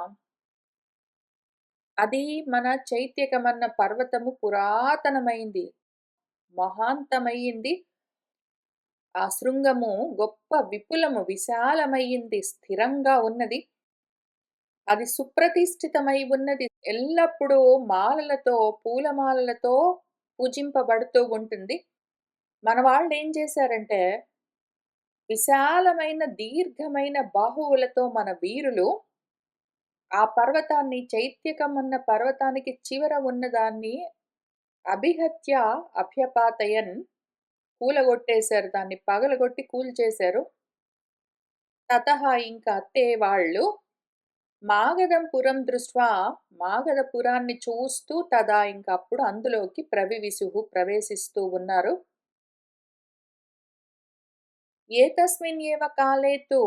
అది మన చైత్యకమన్న పర్వతము పురాతనమైంది, మహాంతమయింది. ఆ శృంగము గొప్ప విపులము, విశాలమయింది, స్థిరంగా ఉన్నది. అది సుప్రతిష్ఠితమై ఉన్నది. ఎల్లప్పుడూ మాలలతో, పూలమాలలతో పూజింపబడుతూ ఉంటుంది. మన వాళ్ళేం చేశారంటే, విశాలమైన, దీర్ఘమైన బాహువులతో మన వీరులు ఆ పర్వతాన్ని, చైత్యకమన్న పర్వతానికి చివర ఉన్నదాన్ని అభిహత్య అభ్యపాతయన్, కూలగొట్టేశారు. దాన్ని పగలగొట్టి కూల్చేశారు. తతః ఇంక అత్తే వాళ్ళు మాగధం పురం దృష్ట్వా, మాగధపురాన్ని చూస్తూ తదా ఇంకప్పుడు అందులోకి ప్రవివిశుః ప్రవేశిస్తూ ఉన్నారు. ఏతస్మిన్ ఏవ కాలే తు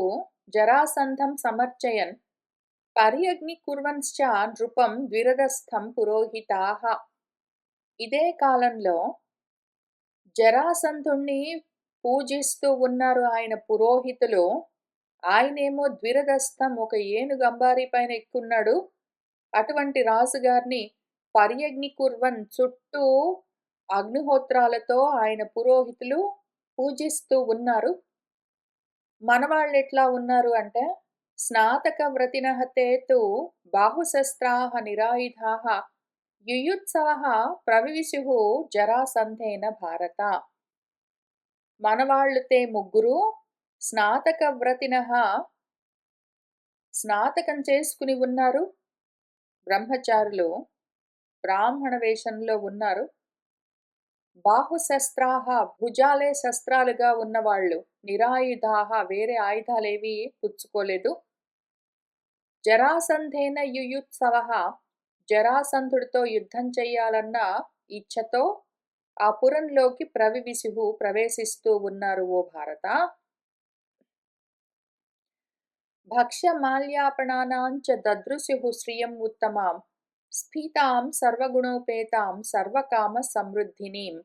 జరాసంధం సమర్చయన్ పర్యగ్నికుర్వన్శ్చ నృపం ద్విరథస్థం పురోహితాః. ఇదే కాలంలో జరాసంధుణ్ణి పూజిస్తూ ఉన్నారు ఆయన పురోహితులు. ఆయనేమో ద్విరథస్థం, ఒక ఏనుగు అంబారీ పైన ఎక్కున్నాడు. అటువంటి రాజుగారిని పర్యగ్నికుర్వన్, చుట్టూ అగ్నిహోత్రాలతో ఆయన పురోహితులు పూజిస్తూ ఉన్నారు. మనవాళ్ళెట్లా ఉన్నారు అంటే, స్నాతక వ్రతినః తే తు బాహుశస్త్రాః నిరాయుధాః యుయుత్సవః ప్రవివిశుః జరాసంధేన భారత. మనవాళ్ళు తే ముగ్గురు స్నాతక వ్రతినః, స్నాతకం చేసుకుని ఉన్నారు. బ్రహ్మచారులు, బ్రాహ్మణ వేషంలో ఉన్నారు. బాహుశస్త్రాః, భుజాలే శస్త్రాలుగా ఉన్నవాళ్ళు. నిరాయుధాః, వేరే ఆయుధాలేవి పుచ్చుకోలేదు. జరాసంధేన యుయుత్సవః, జరాసంధుడితో యుద్ధం చెయ్యాలన్న ఇచ్ఛతో ఆ పురంలోకి ప్రవివిశుః ప్రవేశిస్తూ ఉన్నారు. ఓ భారత, భక్ష్యమాల్యాపణానాం చ దదృశుః శ్రియం ఉత్తమాం స్ఫీతాం సర్వగుణోపేతాం సర్వకామ సమృద్ధినీం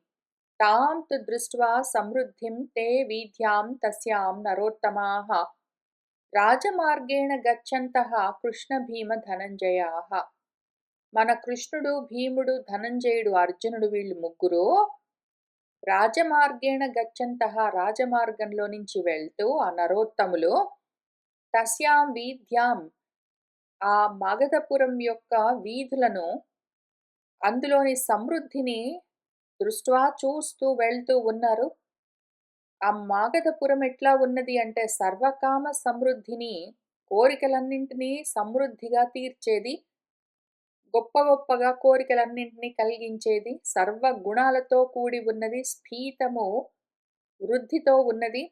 తాం తు దృష్ట్వా సమృద్ధిం తే వీథ్యాం తస్యాం నరోత్తమాః రాజమార్గేణ గచ్చంతః కృష్ణ భీమ ధనంజయాః. మన కృష్ణుడు, భీముడు, ధనంజయుడు, అర్జునుడు, వీళ్ళు ముగ్గురు రాజమార్గేణ గచ్చంతః, రాజమార్గంలో నుంచి వెళ్తూ ఆ నరోత్తములు, తస్యాం వీథ్యాం, ఆ మగధపురం యొక్క వీధులను, అందులోని సమృద్ధిని దృష్ట్వా చూస్తూ వెళ్తూ ఉన్నారు. ఆ మాగధపురం ఎట్లా ఉన్నది అంటే సర్వకామ సమృద్ధిని, కోరికలన్నింటినీ సమృద్ధిగా తీర్చేది. గొప్ప గొప్పగా కోరికలన్నింటినీ కలిగించేది. సర్వ గుణాలతో కూడి ఉన్నది. స్ఫీతము వృద్ధితో ఉన్నది.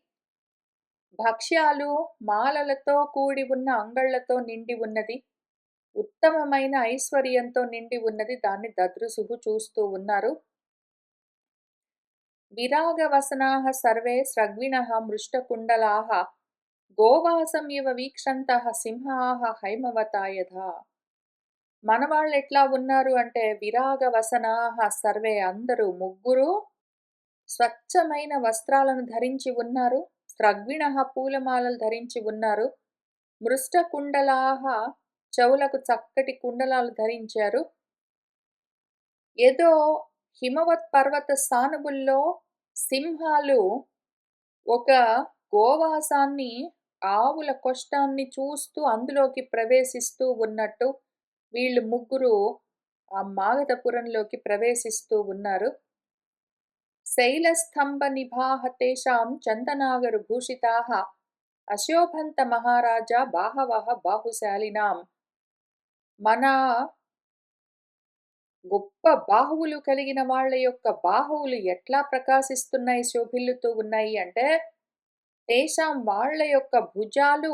భక్ష్యాలు, మాలలతో కూడి ఉన్న అంగళ్ళతో నిండి ఉన్నది. ఉత్తమమైన ఐశ్వర్యంతో నిండి ఉన్నది. దాన్ని దదృశుః చూస్తూ ఉన్నారు. విరాగవసనాః సర్వే స్రగ్విణః మృష్టకుండలాః గోవాసం ఇవ వీక్షంతః సింహాః హైమవతా యథా. మనవాళ్ళెట్లా ఉన్నారు అంటే విరాగవసనాః సర్వే అందరూ ముగ్గురు స్వచ్ఛమైన వస్త్రాలను ధరించి ఉన్నారు. స్రగ్విణః పూలమాలలు ధరించి ఉన్నారు. మృష్టకుండలాః చెవులకు చక్కటి కుండలాలు ధరించారు. ఏదో హిమవత్ పర్వత సానువుల్లో సింహాలు ఒక గోవాసాన్ని, ఆవుల కొష్టాన్ని చూస్తూ అందులోకి ప్రవేశిస్తూ ఉన్నట్టు వీళ్ళు ముగ్గురు ఆ మాగధపురంలోకి ప్రవేశిస్తూ ఉన్నారు. శైలస్తంభ నిభాః తేషాం చందనాగరు భూషితాః అశోభంత మహారాజా బాహవః బాహుశాలినాం. మన గొప్ప బాహువులు కలిగిన వాళ్ళ యొక్క బాహువులు ఎట్లా ప్రకాశిస్తున్నాయి, శోభిల్లుతూ ఉన్నాయి అంటే తేషాం వాళ్ళ యొక్క భుజాలు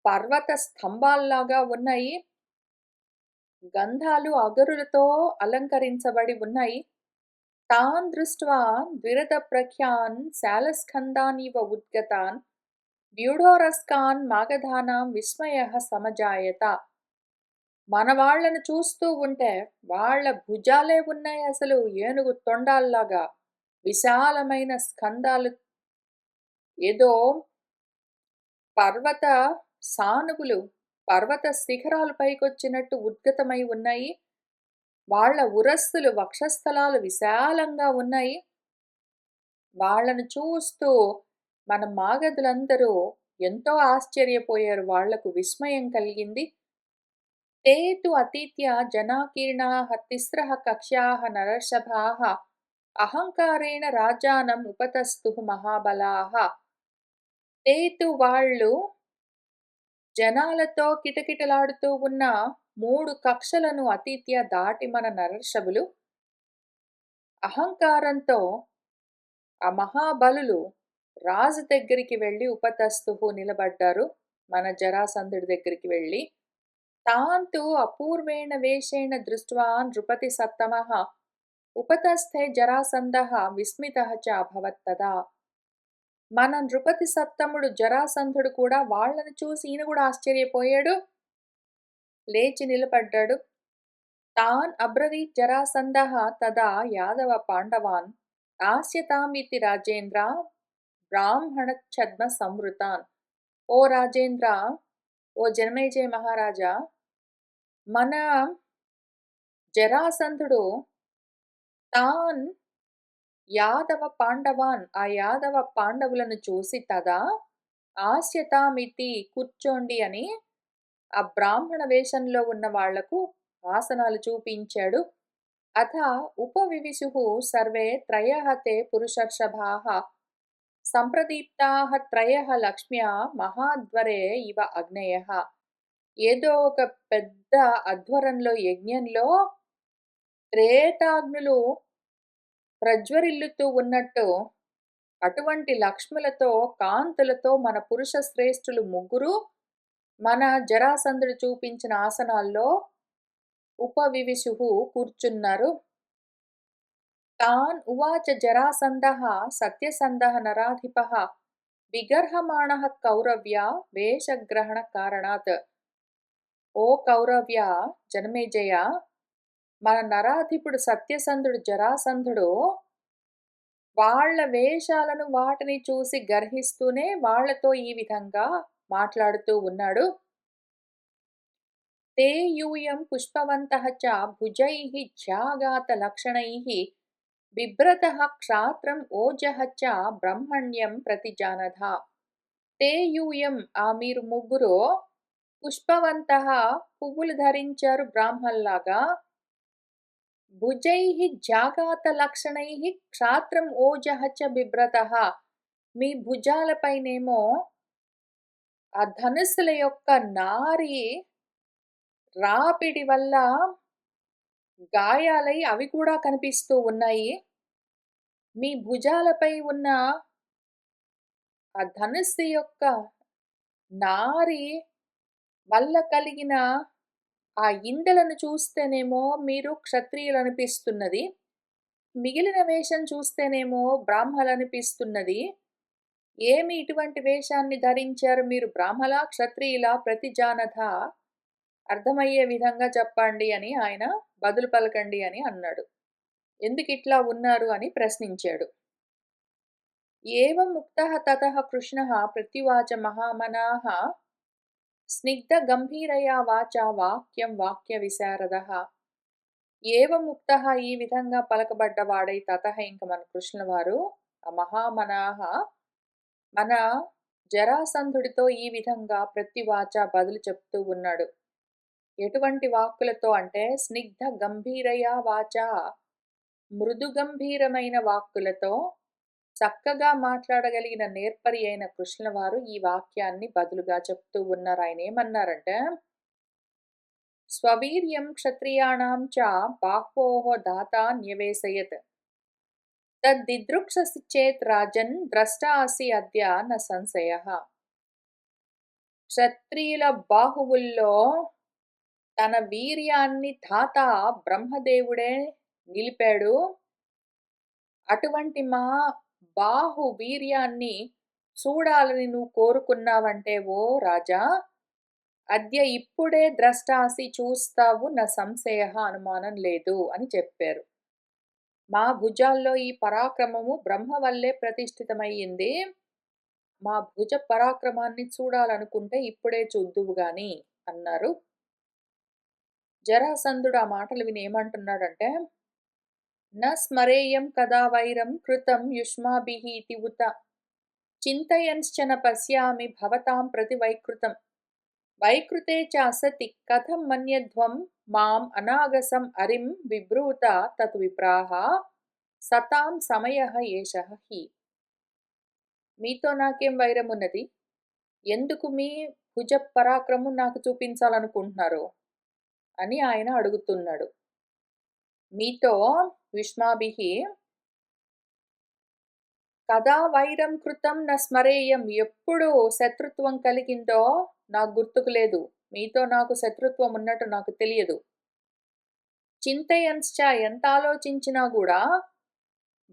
పర్వత స్తంభాల్లాగా ఉన్నాయి. గంధాలు అగరులతో అలంకరించబడి ఉన్నాయి. తాన్ దృష్ట్వా ద్విరద ప్రఖ్యాన్ శాలస్కందానివ ఉద్గతాన్ వ్యూఢోరస్కాన్ మాగధానాం విస్మయః సమజాయత. మన వాళ్ళను చూస్తూ ఉంటే వాళ్ళ భుజాలే ఉన్నాయి అసలు ఏనుగు తొండాల్లాగా. విశాలమైన స్కందాలు, ఏదో పర్వత సానువులు, పర్వత శిఖరాలు పైకొచ్చినట్టు ఉద్గతమై ఉన్నాయి. వాళ్ళ ఉరస్సులు, వక్షస్థలాలు విశాలంగా ఉన్నాయి. వాళ్ళను చూస్తూ మన మాగధులందరూ ఎంతో ఆశ్చర్యపోయారు. వాళ్లకు విస్మయం కలిగింది. ते तु अतीत्य जनाकीर्णाः तिस्रः कक्ष्याः नरषभाः అహంకారేణ రాజానం ఉపతస్థుః మహాబలాః. తే తు వాళ్ళు జనాలతో కిటకిటలాడుతూ ఉన్న 3 కక్షలను అతీత్య దాటి మన నరర్షభులు అహంకారంతో ఆ మహాబలులు రాజు దగ్గరికి వెళ్ళి ఉపతస్థుః నిలబడ్డారు. మన జరాసంధుడి దగ్గరికి వెళ్ళి తాంతు అపూర్వేణ వేషేణ దృష్ట్వా నృపతి సత్తమః ఉపతస్థే జరాసంధః విస్మితః చ అభవత్ తదా. మన నృపతి సత్తముడు జరాసంధుడు కూడా వాళ్ళని చూసి ఈయన కూడా ఆశ్చర్యపోయాడు. లేచి నిలబడ్డాడు. తాన్ అబ్రవీత్ జరాసంధః తదా యాదవ పాండవాన్ ఆస్యతామితి రాజేంద్ర బ్రాహ్మణ ఛద్మ సంవృతాన్. ఓ రాజేంద్ర, ఓ జనమేజయ మహారాజా, మన జరాసంధుడు తాన్ యాదవ పాండవాన్, ఆ యాదవ పాండవులను చూసి తదా ఆస్యతామితి కూర్చోండి అని ఆ బ్రాహ్మణ వేషంలో ఉన్న వాళ్లకు ఆసనాలు చూపించాడు. అథ ఉపవివిశుః సర్వే త్రయః తే పురుషర్షభాః సంప్రదీప్తాః త్రయః లక్ష్మ్యా మహాధ్వరే ఇవ అగ్నయః. ఏదో ఒక పెద్ద అధ్వరంలో, యజ్ఞంలో త్రేతాగ్నులు ప్రజ్వరిల్లుతూ ఉన్నట్టు అటువంటి లక్ష్ములతో, కాంతులతో మన పురుష శ్రేష్ఠులు ముగ్గురు మన జరాసంధుడు చూపించిన ఆసనాల్లో ఉపవివిశుః కూర్చున్నారు. తాన్ ఉవాచ జరాసంధః సత్యసంధః నరాధిపః విగర్హమాణః కౌరవ్య వేషగ్రహణ కారణాత్. ఓ కౌరవ్య, జనమేజయ, మన నరాధిపుడు సత్యసంధుడు జరాసంధుడు వాళ్ళ వేషాలను, వాటిని చూసి గర్హిస్తూనే వాళ్లతో ఈ విధంగా మాట్లాడుతూ ఉన్నాడు. తే యూయం పుష్పవంతః చ భుజైః ఝాగాత లక్షణైః బిభ్రతః క్షాత్రం ఓజః చ బ్రహ్మణ్యం ప్రతిజానథ. తే యూయం, ఆ మీరు ముగ్గురు, పుష్పవంతః పువ్వులు ధరించారు బ్రాహ్మణులాగా, భుజైః జాగాతలక్షణైః క్షాత్రం ఓజః చ బిభ్రతః. మీ భుజాలపైనేమో ఆ ధనుస్సుల యొక్క నారి రాపిడి వల్ల గాయాలై అవి కూడా కనిపిస్తూ ఉన్నాయి. మీ భుజాలపై ఉన్న ఆ ధనుస్సు యొక్క నారి వల్ల కలిగిన ఆ ఇందెలను చూస్తేనేమో మీరు క్షత్రియులనిపిస్తున్నది. మిగిలిన వేషం చూస్తేనేమో బ్రాహ్మలనిపిస్తున్నది. ఏమి ఇటువంటి వేషాన్ని ధరించారు మీరు, బ్రాహ్మలా క్షత్రియులా ప్రతిజానథ, అర్థమయ్యే విధంగా చెప్పండి అని ఆయన బదులు పలకండి అని అన్నాడు. ఎందుకిట్లా ఉన్నారు అని ప్రశ్నించాడు. ఏవం ముక్తః తతః కృష్ణః ప్రత్యువాచ మహామనాః స్నిగ్ధ గంభీరయా వాచా వాక్యం వాక్య విశారదః. ఏవం ముక్తః ఈ విధంగా పలకబడ్డవాడై తతః ఇంక మన కృష్ణుల వారు ఆ మహామనాః మన జరాసంధుడితో ఈ విధంగా ప్రత్యువాచ బదులు చెప్తూ ఉన్నాడు. ఎటువంటి వాక్కులతో అంటే స్నిగ్ధ గంభీరయా వాచా, మృదు గంభీరమైన వాక్కులతో చక్కగా మాట్లాడగలిగిన నేర్పరి అయిన కృష్ణుల వారు ఈ వాక్యాన్ని బదులుగా చెప్తూ ఉన్నారు. ఆయన ఏమన్నారంటే, స్వవీర్యం క్షత్రియాణం చ బాహ్వోః దాతా న్యవేశయత్ తద్దిదృక్షసి చేత్ రాజన్ ద్రష్టాసి అద్య న సంశయః. క్షత్రియుల బాహువుల్లో తన వీర్యాన్ని ధాత బ్రహ్మదేవుడే నిలిపాడు. అటువంటి మా బాహు వీర్యాన్ని చూడాలని నువ్వు కోరుకున్నావంటే ఓ రాజా, అద్య ఇప్పుడే ద్రష్టాసి చూస్తావు, నా సంశయ అనుమానం లేదు అని చెప్పారు. మా భుజాల్లో ఈ పరాక్రమము బ్రహ్మ వల్లే ప్రతిష్ఠితమయ్యింది. మా భుజ పరాక్రమాన్ని చూడాలనుకుంటే ఇప్పుడే చూద్దువు గాని అన్నారు. జరాసంధుడు ఆ మాటలు విని ఏమంటున్నాడంటే, న స్మరేయం కదా వైరం కృతం యుష్మాభిః ఇతి ఉత చింతయన్శ్చన పశ్యామి భవతాం ప్రతి వైకృతం వైకృతే చ అసతి కథం మన్యధ్వం మాం అనాగసం అరిం విబ్రూత తత్ విప్రాహ సతాం సమయః ఏషః హి. మీతో నాకేం వైరం ఉన్నది? ఎందుకు మీ భుజ పరాక్రమం నాకు చూపించాలనుకుంటున్నారు అని ఆయన అడుగుతున్నాడు. మీతో యుష్మాభిః కదా వైరం కృతం న స్మరేయం, ఎప్పుడు శత్రుత్వం కలిగిందో నాకు గుర్తుకు లేదు. మీతో నాకు శత్రుత్వం ఉన్నట్టు నాకు తెలియదు. చింతయన్శ్చ ఎంత ఆలోచించినా కూడా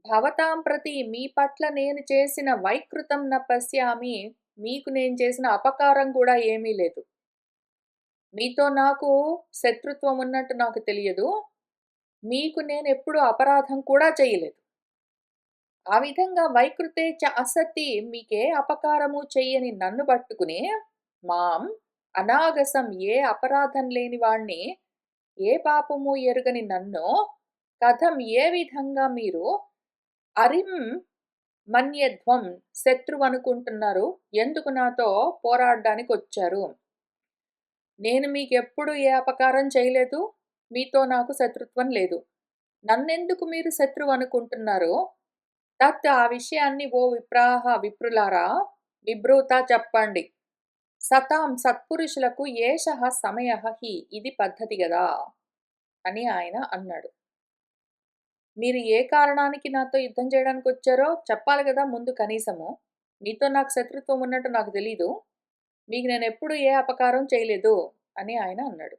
భవతాం ప్రతి మీ పట్ల నేను చేసిన వైకృతం న పశ్యామి, మీకు నేను చేసిన అపకారం కూడా ఏమీ లేదు. మీతో నాకు శత్రుత్వం ఉన్నట్టు నాకు తెలియదు. మీకు నేను ఎప్పుడు అపరాధం కూడా చేయలేదు. ఆ విధంగా వైకృతే చ అసతి, మీకే అపకారము చెయ్యని నన్ను పట్టుకుని మాం అనాగసం, ఏ అపరాధం లేని వాణ్ణి, ఏ పాపము ఎరుగని నన్ను కథం ఏ విధంగా మీరు అరిం మన్యధ్వం శత్రువు అనుకుంటున్నారు, ఎందుకు నాతో పోరాడడానికి వచ్చారు? నేను మీకెప్పుడు ఏ అపకారం చేయలేదు, మీతో నాకు శత్రుత్వం లేదు. నన్నెందుకు మీరు శత్రువు అనుకుంటున్నారు? తత్ ఆ విషయాన్ని ఓ విప్రాహ విప్రులారా విభ్రూత చెప్పండి. సతాం సత్పురుషులకు ఏషః సమయః హి, ఇది పద్ధతి గదా అని ఆయన అన్నాడు. మీరు ఏ కారణానికి నాతో యుద్ధం చేయడానికి వచ్చారో చెప్పాలి కదా ముందు కనీసము. మీతో నాకు శత్రుత్వం ఉన్నట్టు నాకు తెలీదు. మీకు నేను ఎప్పుడు ఏ అపకారం చేయలేదు అని ఆయన అన్నాడు.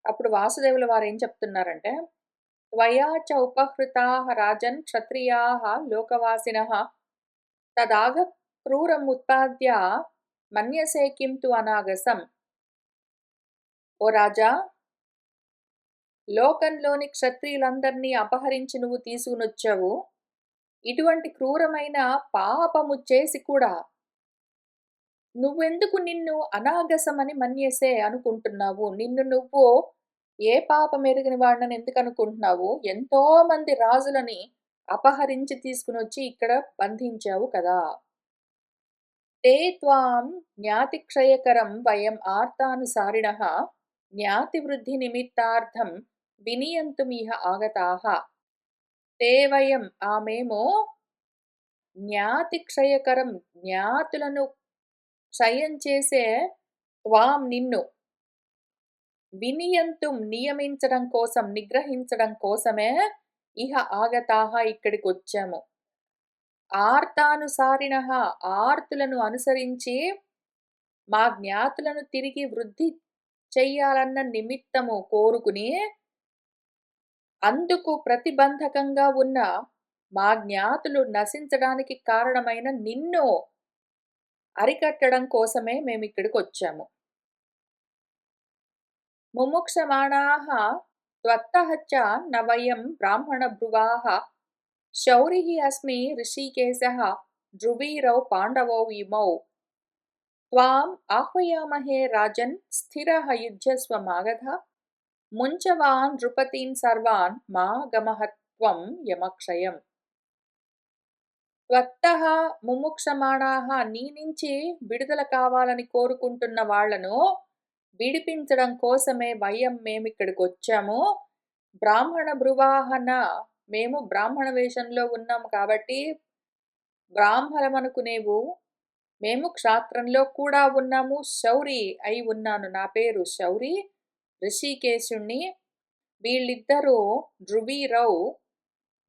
అప్పుడు వాసుదేవుల వారు ఏం చెప్తున్నారంటే, త్వయా చ ఉపహృతాః రాజన్ క్షత్రియాః లోకవాసినః తదాగ క్రూరం ఉత్పాద్య మన్యసే కిం తు అనాగసం. ఓ రాజా, లోకంలోని క్షత్రియులందరినీ అపహరించి నువ్వు తీసుకునొచ్చావు. ఇటువంటి క్రూరమైన పాపము చేసి కూడా నువ్వెందుకు నిన్ను అనాగసమని మన్యసే అనుకుంటున్నావు? నిన్ను నువ్వు ఏ పాపం ఎరిగిన వాడినని ఎందుకు అనుకుంటున్నావు? ఎంతో మంది రాజులని అపహరించి తీసుకునొచ్చి ఇక్కడ బంధించావు కదా. తే త్వాం జ్ఞాతిక్షయకరం వయం ఆర్తానుసారిణః జ్ఞాతి వృద్ధి నిమిత్తార్థం వినియంతుమిహ ఆగతాః తే వయం మేము జ్ఞాతి క్షయకరం జ్ఞాతులను క్షయం చేసే త్వాం నిన్ను వినియంతుం నియమించడం కోసం నిగ్రహించడం కోసమే ఇహ ఆగతాః ఇక్కడికి వచ్చాము. ఆర్తానుసారిణః ఆర్తులను అనుసరించి మా జ్ఞాతులను తిరిగి వృద్ధి చెయ్యాలన్న నిమిత్తము కోరుకుని అందుకు ప్రతిబంధకంగా ఉన్న మా జ్ఞాతులు నశించడానికి కారణమైన నిన్ను అరికట్టడం కోసమే మేమిక్కడికొచ్చాము. ముముక్షమాణాః త్వత్తః చ న వయం బ్రాహ్మణభ్రువాః శౌరిః అస్మి ఋషికేశః ధ్రువీరౌ పాండవౌ ఇమౌ త్వాం ఆహ్వయామహే రాజన్ స్థిరః యుధ్యస్వ మాగధ ముంచవాన్ నృపతీన్ సర్వాన్ మా గమః త్వం యమక్షయం. త్వత్తః ముముక్షమాణాః నీ నుంచి విడుదల కావాలని కోరుకుంటున్న వాళ్లను విడిపించడం కోసమే మేమిక్కడికొచ్చాము. బ్రాహ్మణ భ్రువాహన మేము బ్రాహ్మణ వేషంలో ఉన్నాము కాబట్టి బ్రాహ్మణమనుకునేవు మేము క్షాత్రంలో కూడా ఉన్నాము. శౌరి అయి ఉన్నాను. నా పేరు శౌరి, ఋషికేశుణ్ణి. వీళ్ళిద్దరూ ధ్రువీరౌ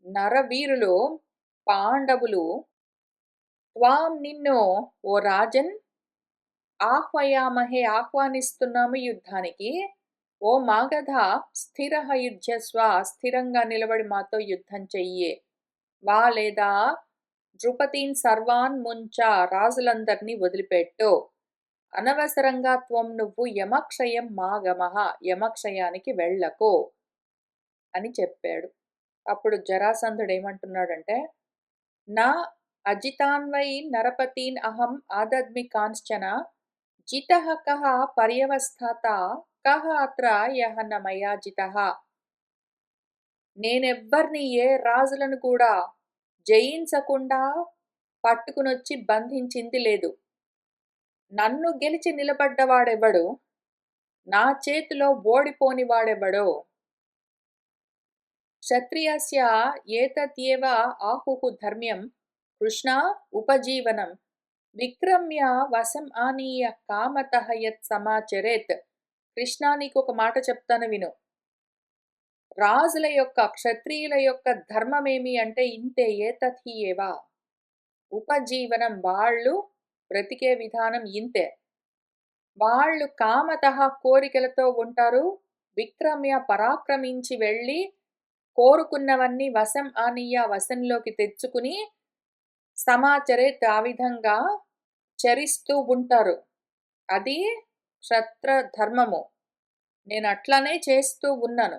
నరవీరులు, పాండవులు. త్వాం నిన్ను ఓ రాజన్ ఆహ్వయామహే ఆహ్వానిస్తున్నాము యుద్ధానికి. ఓ మాగధ స్థిరః యుధ్యస్వ స్థిరంగా నిలబడి మాతో యుద్ధం చెయ్యి. వా లేదా నృపతీన్ సర్వాన్ ముంచ రాజులందర్నీ వదిలిపెట్టు. అనవసరంగా త్వం నువ్వు యమక్షయం మాగమః యమక్షయానికి వెళ్ళకు అని చెప్పాడు. అప్పుడు జరాసంధుడు ఏమంటున్నాడంటే, నా అజితాన్వై నరపతీన్ అహం ఆదద్మి కాంశ్చన జితః కః పర్యవస్థాత కః అత్ర యః న మయా జితః. నేనెవ్వర్ని ఏ రాజులను కూడా జయించకుండా పట్టుకునొచ్చి బంధించింది లేదు. నన్ను గెలిచి నిలబడ్డవాడెవడు, నా చేతిలో ఓడిపోని వాడెవడో. క్షత్రియస్య ఏతద్యేవ ఆహుః ధర్మ్యం కృష్ణ ఉపజీవనం విక్రమ్య వశం ఆనీయ కామతః యత్ సమాచరేత్. కృష్ణ నీకు ఒక మాట చెప్తాను విను. రాజుల యొక్క క్షత్రియుల యొక్క ధర్మమేమి అంటే ఇంతే. ఏతథి ఏవా ఉపజీవనం వాళ్ళు బ్రతికే విధానం ఇంతే. వాళ్ళు కామతః కోరికలతో ఉంటారు. విక్రమ్య పరాక్రమించి వెళ్ళి కోరుకున్నవన్నీ వశం ఆనీయ వశంలోకి తెచ్చుకుని సమాచరేత్ ఆ విధంగా చరిస్తూ ఉంటారు. అది క్షత్ర ధర్మము. నేను అట్లనే చేస్తూ ఉన్నాను.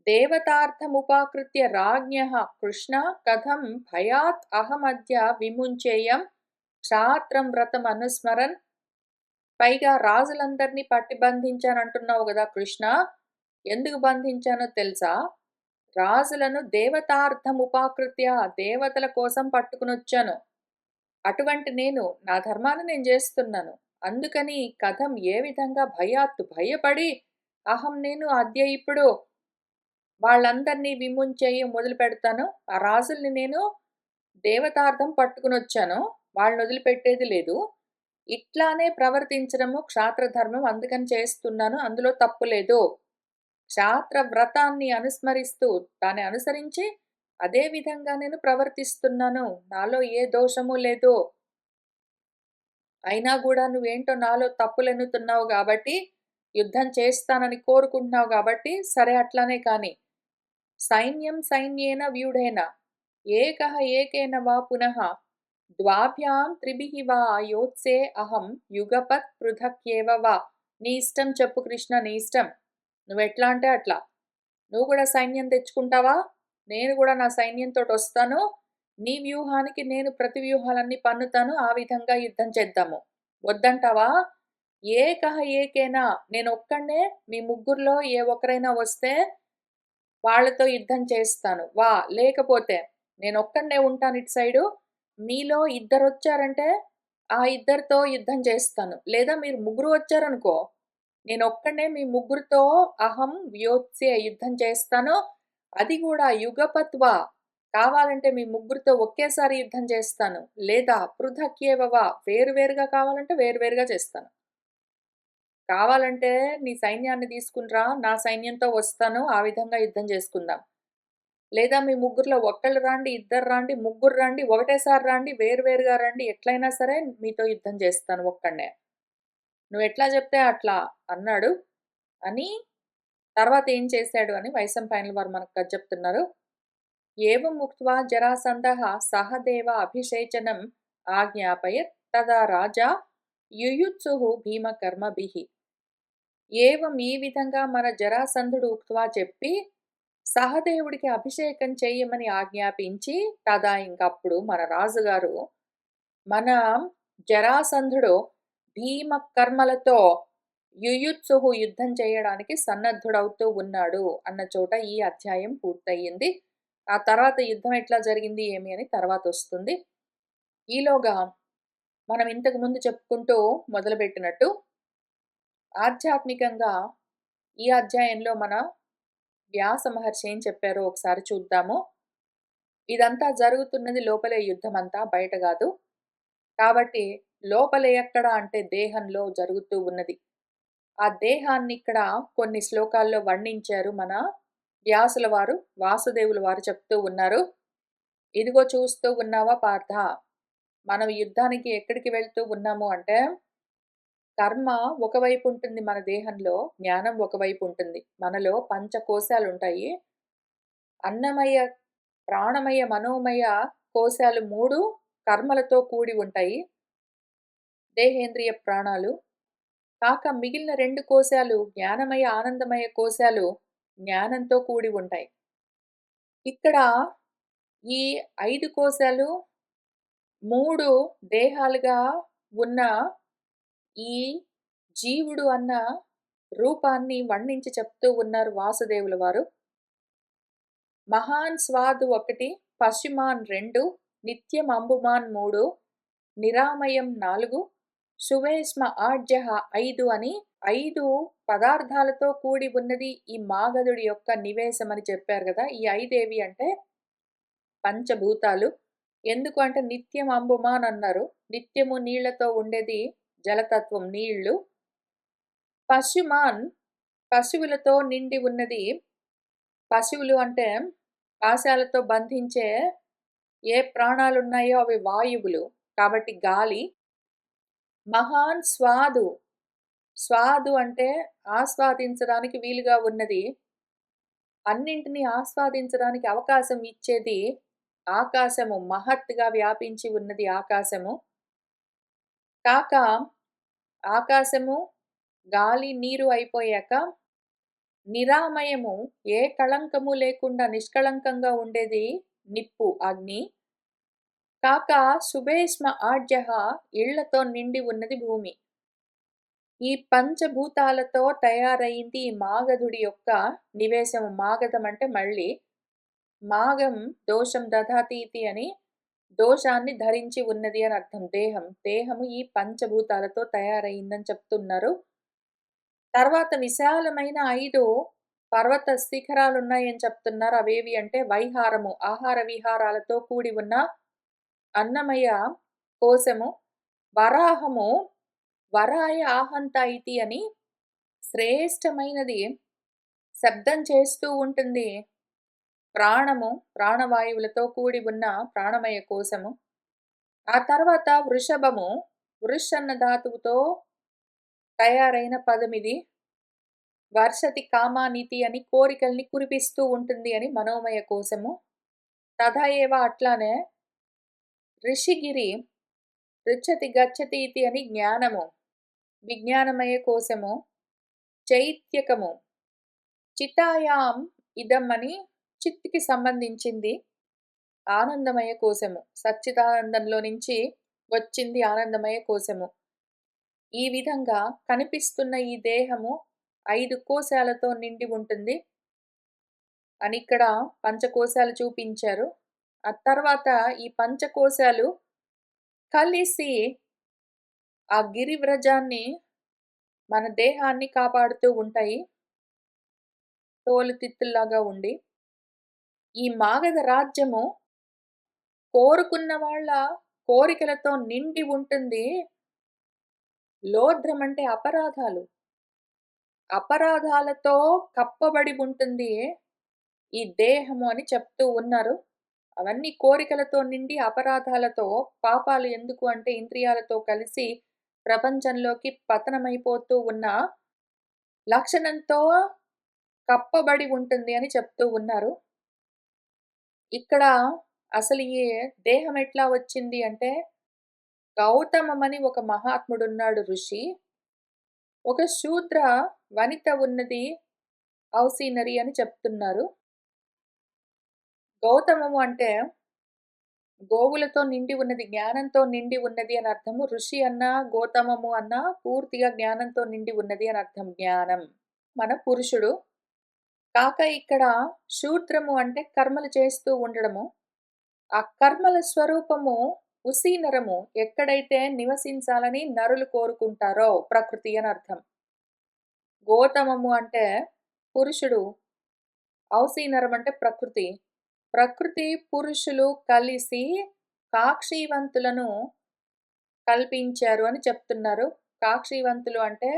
దేవతార్థముపాకృత్య రాజ్ఞః కృష్ణ కథం భయాత్ అహమద్య విముంచేయం క్షాత్రం వ్రతం అనుస్మరన్. పైగా రాజులందరినీ పట్టి బంధించానంటున్నావు కదా కృష్ణ. ఎందుకు బంధించానో తెలుసా? రాజులను దేవతార్థముపాకృత్య దేవతల కోసం పట్టుకునొచ్చాను. అటువంటి నేను నా ధర్మాన్ని నేను చేస్తున్నాను. అందుకని కథం ఏ విధంగా భయాత్తు భయపడి అహం నేను అద్య ఇప్పుడు వాళ్ళందరినీ విముంచేయి మొదలు పెడతాను. ఆ రాజుల్ని నేను దేవతార్థం పట్టుకునొచ్చాను. వాళ్ళని వదిలిపెట్టేది లేదు. ఇట్లానే ప్రవర్తించడము క్షాత్రధర్మం. అందుకని చేస్తున్నాను. అందులో తప్పు లేదు. క్షాత్ర వ్రతాన్ని అనుస్మరిస్తూ దాన్ని అనుసరించి అదే విధంగా నేను ప్రవర్తిస్తున్నాను. నాలో ఏ దోషము లేదు. అయినా కూడా నువ్వేంటో నాలో తప్పులు ఎన్నుతున్నావు కాబట్టి, యుద్ధం చేస్తానని కోరుకుంటున్నావు కాబట్టి సరే అట్లానే కాని. సైన్యం సైన్యేన వ్యూఢేన ఏకః ఏకేన వా పునః ద్వాభ్యాం త్రిభిః వా యోత్సే అహం యుగపత్ పృథక్యేవ వా. నీ ఇష్టం చెప్పు కృష్ణ, నీ ఇష్టం. నువ్వెట్లా అంటే అట్లా. నువ్వు కూడా సైన్యం తెచ్చుకుంటావా? నేను కూడా నా సైన్యంతో వస్తాను. నీ వ్యూహానికి నేను ప్రతి వ్యూహాలన్నీ పన్నుతాను. ఆ విధంగా యుద్ధం చేద్దాము. వద్దంటావా? ఏకః ఏకేనా నేను ఒక్కడే, మీ ముగ్గురులో ఏ ఒక్కరైనా వస్తే వాళ్ళతో యుద్ధం చేస్తాను. వా లేకపోతే నేను ఒక్కడే ఉంటాను ఇటు సైడు. మీలో ఇద్దరు వచ్చారంటే ఆ ఇద్దరితో యుద్ధం చేస్తాను. లేదా మీరు ముగ్గురు వచ్చారనుకో, నేనొక్కడినే మీ ముగ్గురితో అహం వ్యోత్స్యే యుద్ధం చేస్తాను. అది గూడా యుగపత్వా. కావాలంటే మీ ముగ్గురితో ఒకేసారి యుద్ధం చేస్తాను. లేదా పృథక్యేవ వా వేరువేరుగా కావాలంటే వేరువేరుగా చేస్తాను. కావాలంటే నీ సైన్యాన్ని తీసుకుని రా, నా సైన్యంతో వస్తాను. ఆ విధంగా యుద్ధం చేసుకుందాం. లేదా మీ ముగ్గురిలో ఒక్కళ్ళు రాండి, ఇద్దరు రాండి, ముగ్గురు రాండి, ఒకటేసారి రాండి, వేరువేరుగా రండి. ఎట్లైనా సరే మీతో యుద్ధం చేస్తాను ఒక్కడినే. నువ్వెట్లా చెప్తే అట్లా అన్నాడు అని తర్వాత ఏం చేశాడు అని వైశంపాయనుల వారు మనకు కథ చెప్తున్నారు. ఏవం ఉక్త్వా జరాసంధః సహదేవ అభిషేచనం ఆజ్ఞాపయత్ తదా రాజా యుయుత్సుః భీమకర్మభిః. ఏవం ఈ విధంగా మన జరాసంధుడు ఉక్త్వా చెప్పి సహదేవుడికి అభిషేకం చెయ్యమని ఆజ్ఞాపించి తదా ఇంకప్పుడు మన రాజుగారు మన జరాసంధుడు భీమ కర్మలతో యుయుత్సుః యుద్ధం చేయడానికి సన్నద్ధుడవుతూ ఉన్నాడు అన్న చోట ఈ అధ్యాయం పూర్తయింది. ఆ తర్వాత యుద్ధం ఎట్లా జరిగింది ఏమి అని తర్వాత వస్తుంది. ఈలోగా మనం ఇంతకు ముందు చెప్పుకుంటూ మొదలుపెట్టినట్టు ఆధ్యాత్మికంగా ఈ అధ్యాయంలో మన వ్యాస మహర్షి ఏం చెప్పారో ఒకసారి చూద్దాము. ఇదంతా జరుగుతున్నది లోపలే యుద్ధమంతా, బయట గాదు. కాబట్టి లోపల ఎక్కడ అంటే దేహంలో జరుగుతూ ఉన్నది. ఆ దేహాన్ని ఇక్కడ కొన్ని శ్లోకాల్లో వర్ణించారు మన వ్యాసుల వారు, వాసుదేవుల వారు చెప్తూ ఉన్నారు. ఇదిగో చూస్తూ ఉన్నావా పార్థ, మనం యుద్ధానికి ఎక్కడికి వెళ్తూ ఉన్నాము అంటే, కర్మ ఒకవైపు ఉంటుంది మన దేహంలో, జ్ఞానం ఒకవైపు ఉంటుంది. మనలో పంచకోశాలుంటాయి. అన్నమయ, ప్రాణమయ, మనోమయ కోశాలు 3 కర్మలతో కూడి ఉంటాయి. దేహేంద్రియ ప్రాణాలు. కాక మిగిలిన 2 కోశాలు జ్ఞానమయ, ఆనందమయ కోశాలు జ్ఞానంతో కూడి ఉంటాయి. ఇక్కడ ఈ 5 కోశాలు 3 దేహాలుగా ఉన్న ఈ జీవుడు అన్న రూపాన్ని వర్ణించి చెప్తూ ఉన్నారు వాసుదేవుల వారు. మహాన్ స్వాదు 1, పశ్చిమాన్ 2, నిత్యం అంబుమాన్ 3, నిరామయం 4, సువేష్మ ఆజ్యః 5 అని 5 పదార్థాలతో కూడి ఉన్నది ఈ మాగధుడి యొక్క నివేశం అని చెప్పారు కదా. ఈ 5 ఏవి అంటే పంచభూతాలు. ఎందుకు అంటే నిత్యం అంబుమాన్ అన్నారు. నిత్యము నీళ్లతో ఉండేది జలతత్వం, నీళ్లు. పశ్చిమాన్ పశువులతో నిండి ఉన్నది. పశువులు అంటే పాశాలతో బంధించే ఏ ప్రాణాలున్నాయో అవి వాయువులు. కాబట్టి గాలి. మహాన్ స్వాదు. స్వాదు అంటే ఆస్వాదించడానికి వీలుగా ఉన్నది. అన్నింటినీ ఆస్వాదించడానికి అవకాశం ఇచ్చేది ఆకాశము. మహత్తుగా వ్యాపించి ఉన్నది ఆకాశము. కాక ఆకాశము, గాలి, నీరు అయిపోయాక నిరామయము, ఏ కళంకము లేకుండా నిష్కళంకంగా ఉండేది నిప్పు, అగ్ని. కాక సుభేష్మ ఆజ్యః ఇళ్లతో నిండి ఉన్నది భూమి. ఈ పంచభూతాలతో తయారైంది ఈ మాగధుడి యొక్క నివేశము. మాగధం అంటే మళ్ళీ మాగం దోషం దధాతీతి అని దోషాన్ని ధరించి ఉన్నది అని అర్థం. దేహం. దేహము ఈ పంచభూతాలతో తయారైందని చెప్తున్నారు. తర్వాత విశాలమైన 5 పర్వత శిఖరాలున్నాయని చెప్తున్నారు. అవేవి అంటే వైహారము, ఆహార విహారాలతో కూడి ఉన్న అన్నమయ కోశము. వరాహము, వరాయ ఆహంత ఇతి అని శ్రేష్టమైనది శబ్దం చేస్తూ ఉంటుంది. ప్రాణము, ప్రాణవాయువులతో కూడి ఉన్న ప్రాణమయ కోశము. ఆ తర్వాత వృషభము, వృష్ అన్న ధాతువుతో తయారైన పదమిది. వర్షతి కామానితి అని కోరికల్ని కురిపిస్తూ ఉంటుంది అని మనోమయ కోశము. తథా ఏవ అట్లానే ఋషిగిరి, రుచ్చతి గచ్చతి ఇతి అని జ్ఞానము, విజ్ఞానమయ కోశము. చైత్యకము, చితాయాం ఇదం అని చిత్తుకి సంబంధించింది. ఆనందమయ కోశము, సచ్చిదానందంలో నుంచి వచ్చింది ఆనందమయ కోశము. ఈ విధంగా కనిపిస్తున్న ఈ దేహము 5 కోశాలతో నిండి ఉంటుంది అని ఇక్కడ పంచకోశాలు చూపించారు. ఆ తర్వాత ఈ పంచకోశాలు కలిసి ఆ గిరివ్రజాన్ని మన దేహాన్ని కాపాడుతూ ఉంటాయి. తోలుతిత్తుల్లాగా ఉండి. ఈ మాగధ రాజ్యము కోరుకున్న వాళ్ళ కోరికలతో నిండి ఉంటుంది. లోధ్రం అంటే అపరాధాలు. అపరాధాలతో కప్పబడి ఉంటుంది ఈ దేహము అని చెప్తూ ఉన్నారు. అవన్నీ కోరికలతో నిండి అపరాధాలతో, పాపాలు ఎందుకు అంటే ఇంద్రియాలతో కలిసి ప్రపంచంలోకి పతనమైపోతూ ఉన్న లక్షణంతో కప్పబడి ఉంటుంది అని చెప్తూ ఉన్నారు. ఇక్కడ అసలు ఈ దేహం ఎట్లా వచ్చింది అంటే, గౌతమమని ఒక మహాత్ముడున్నాడు ఋషి. ఒక శూద్ర వనిత ఉన్నది ఔసీనరి అని చెప్తున్నారు. గౌతమము అంటే గోవులతో నిండి ఉన్నది, జ్ఞానంతో నిండి ఉన్నది అని అర్థము. ఋషి అన్నా, గౌతమము అన్నా పూర్తిగా జ్ఞానంతో నిండి ఉన్నది అని అర్థం. జ్ఞానం మన పురుషుడు. కాక ఇక్కడ శూద్రము అంటే కర్మలు చేస్తూ ఉండడము. ఆ కర్మల స్వరూపము ఉసీనరము, ఎక్కడైతే నివసించాలని నరులు కోరుకుంటారో ప్రకృతి అని అర్థం. గౌతమము అంటే పురుషుడు, ఔసీనరం అంటే ప్రకృతి. ప్రకృతి పురుషులు కలిసి కాక్షీవంతులను కల్పించారు అని చెప్తున్నారు. కాక్షీవంతులు అంటే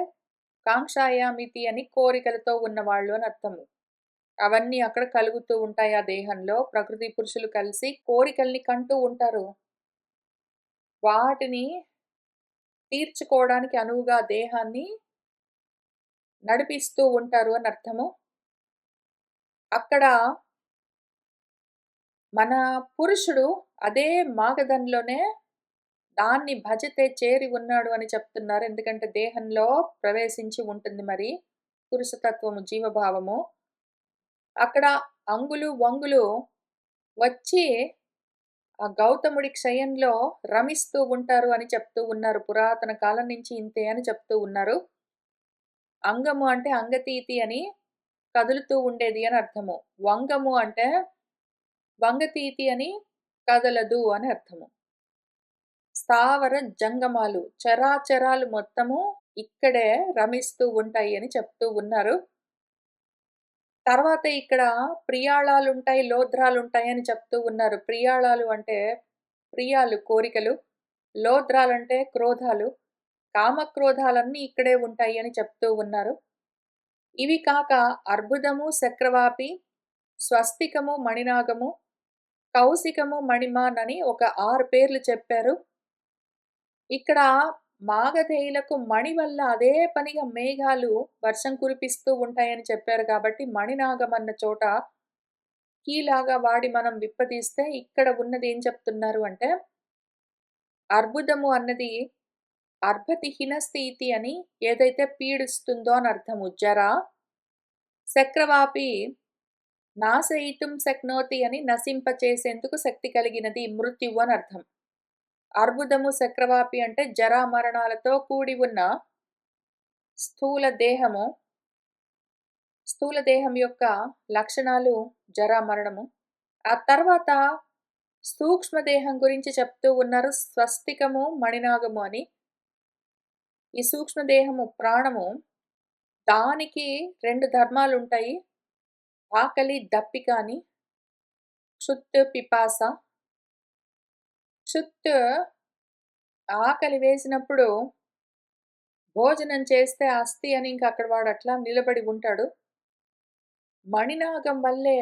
కాంక్షాయామితి అని కోరికలతో ఉన్నవాళ్ళు అని అర్థము. అవన్నీ అక్కడ కలుగుతూ ఉంటాయి ఆ దేహంలో. ప్రకృతి పురుషులు కలిసి కోరికల్ని కంటూ ఉంటారు. వాటిని తీర్చుకోవడానికి అనువుగా దేహాన్ని నడిపిస్తూ ఉంటారు అని అర్థము. అక్కడ మన పురుషుడు అదే మాగధంలోనే దాన్ని భజతే చేరి ఉన్నాడు అని చెప్తున్నారు. ఎందుకంటే దేహంలో ప్రవేశించి ఉంటుంది మరి పురుషతత్వము, జీవభావము. అక్కడ అంగులు, వంగులు వచ్చి ఆ గౌతముడి క్షయంలో రమిస్తూ ఉంటారు అని చెప్తూ ఉన్నారు. పురాతన కాలం నుంచి ఇంతే అని చెప్తూ ఉన్నారు. అంగము అంటే అంగతీతి అని కదులుతూ ఉండేది అని అర్థము. వంగము అంటే వంగతీతి అని కదలదు అని అర్థము. స్థావర జంగమాలు, చరాచరాలు మొత్తము ఇక్కడే రమిస్తూ ఉంటాయి అని చెప్తూ ఉన్నారు. తర్వాత ఇక్కడ ప్రియాళాలుంటాయి, లోధ్రాలుంటాయి అని చెప్తూ ఉన్నారు. ప్రియాళాలు అంటే ప్రియాలు, కోరికలు. లోధ్రాలంటే క్రోధాలు. కామక్రోధాలన్నీ ఇక్కడే ఉంటాయి అని చెప్తూ ఉన్నారు. ఇవి కాక అర్బుదము, చక్రవాపి, స్వస్తికము, మణినాగము, కౌశికము, మణిమాన్ అని ఒక 6 పేర్లు చెప్పారు. ఇక్కడ మాగధేయులకు మణి వల్ల అదే పనిగా మేఘాలు వర్షం కురిపిస్తూ ఉంటాయని చెప్పారు కాబట్టి మణినాగం అన్న చోట కీలాగా వాడి మనం విప్పదీస్తే ఇక్కడ ఉన్నది ఏం చెప్తున్నారు అంటే, అర్బుదము అన్నది అర్భతిహీన స్థితి అని ఏదైతే పీడిస్తుందో అని అర్థము. జర. చక్రవాపి నాశయితుం శక్నోతి అని నశింపచేసేందుకు శక్తి కలిగినది, మృత్యువు అని అర్థం. అర్బుదము, చక్రవాపి అంటే జరామరణాలతో కూడి ఉన్న స్థూల దేహము. స్థూల దేహం యొక్క లక్షణాలు జరామరణము. ఆ తర్వాత సూక్ష్మదేహం గురించి చెప్తూ ఉన్నారు. స్వస్తికము, మణినాగము అని. ఈ సూక్ష్మదేహము ప్రాణము. దానికి 2 ధర్మాలుంటాయి. ఆకలి, దప్పిక అని. క్షుత్, పిపాస. క్షుత్ ఆకలి వేసినప్పుడు భోజనం చేస్తే అస్థి అని ఇంక అక్కడ వాడు అట్లా నిలబడి ఉంటాడు. మణినాగం వల్లే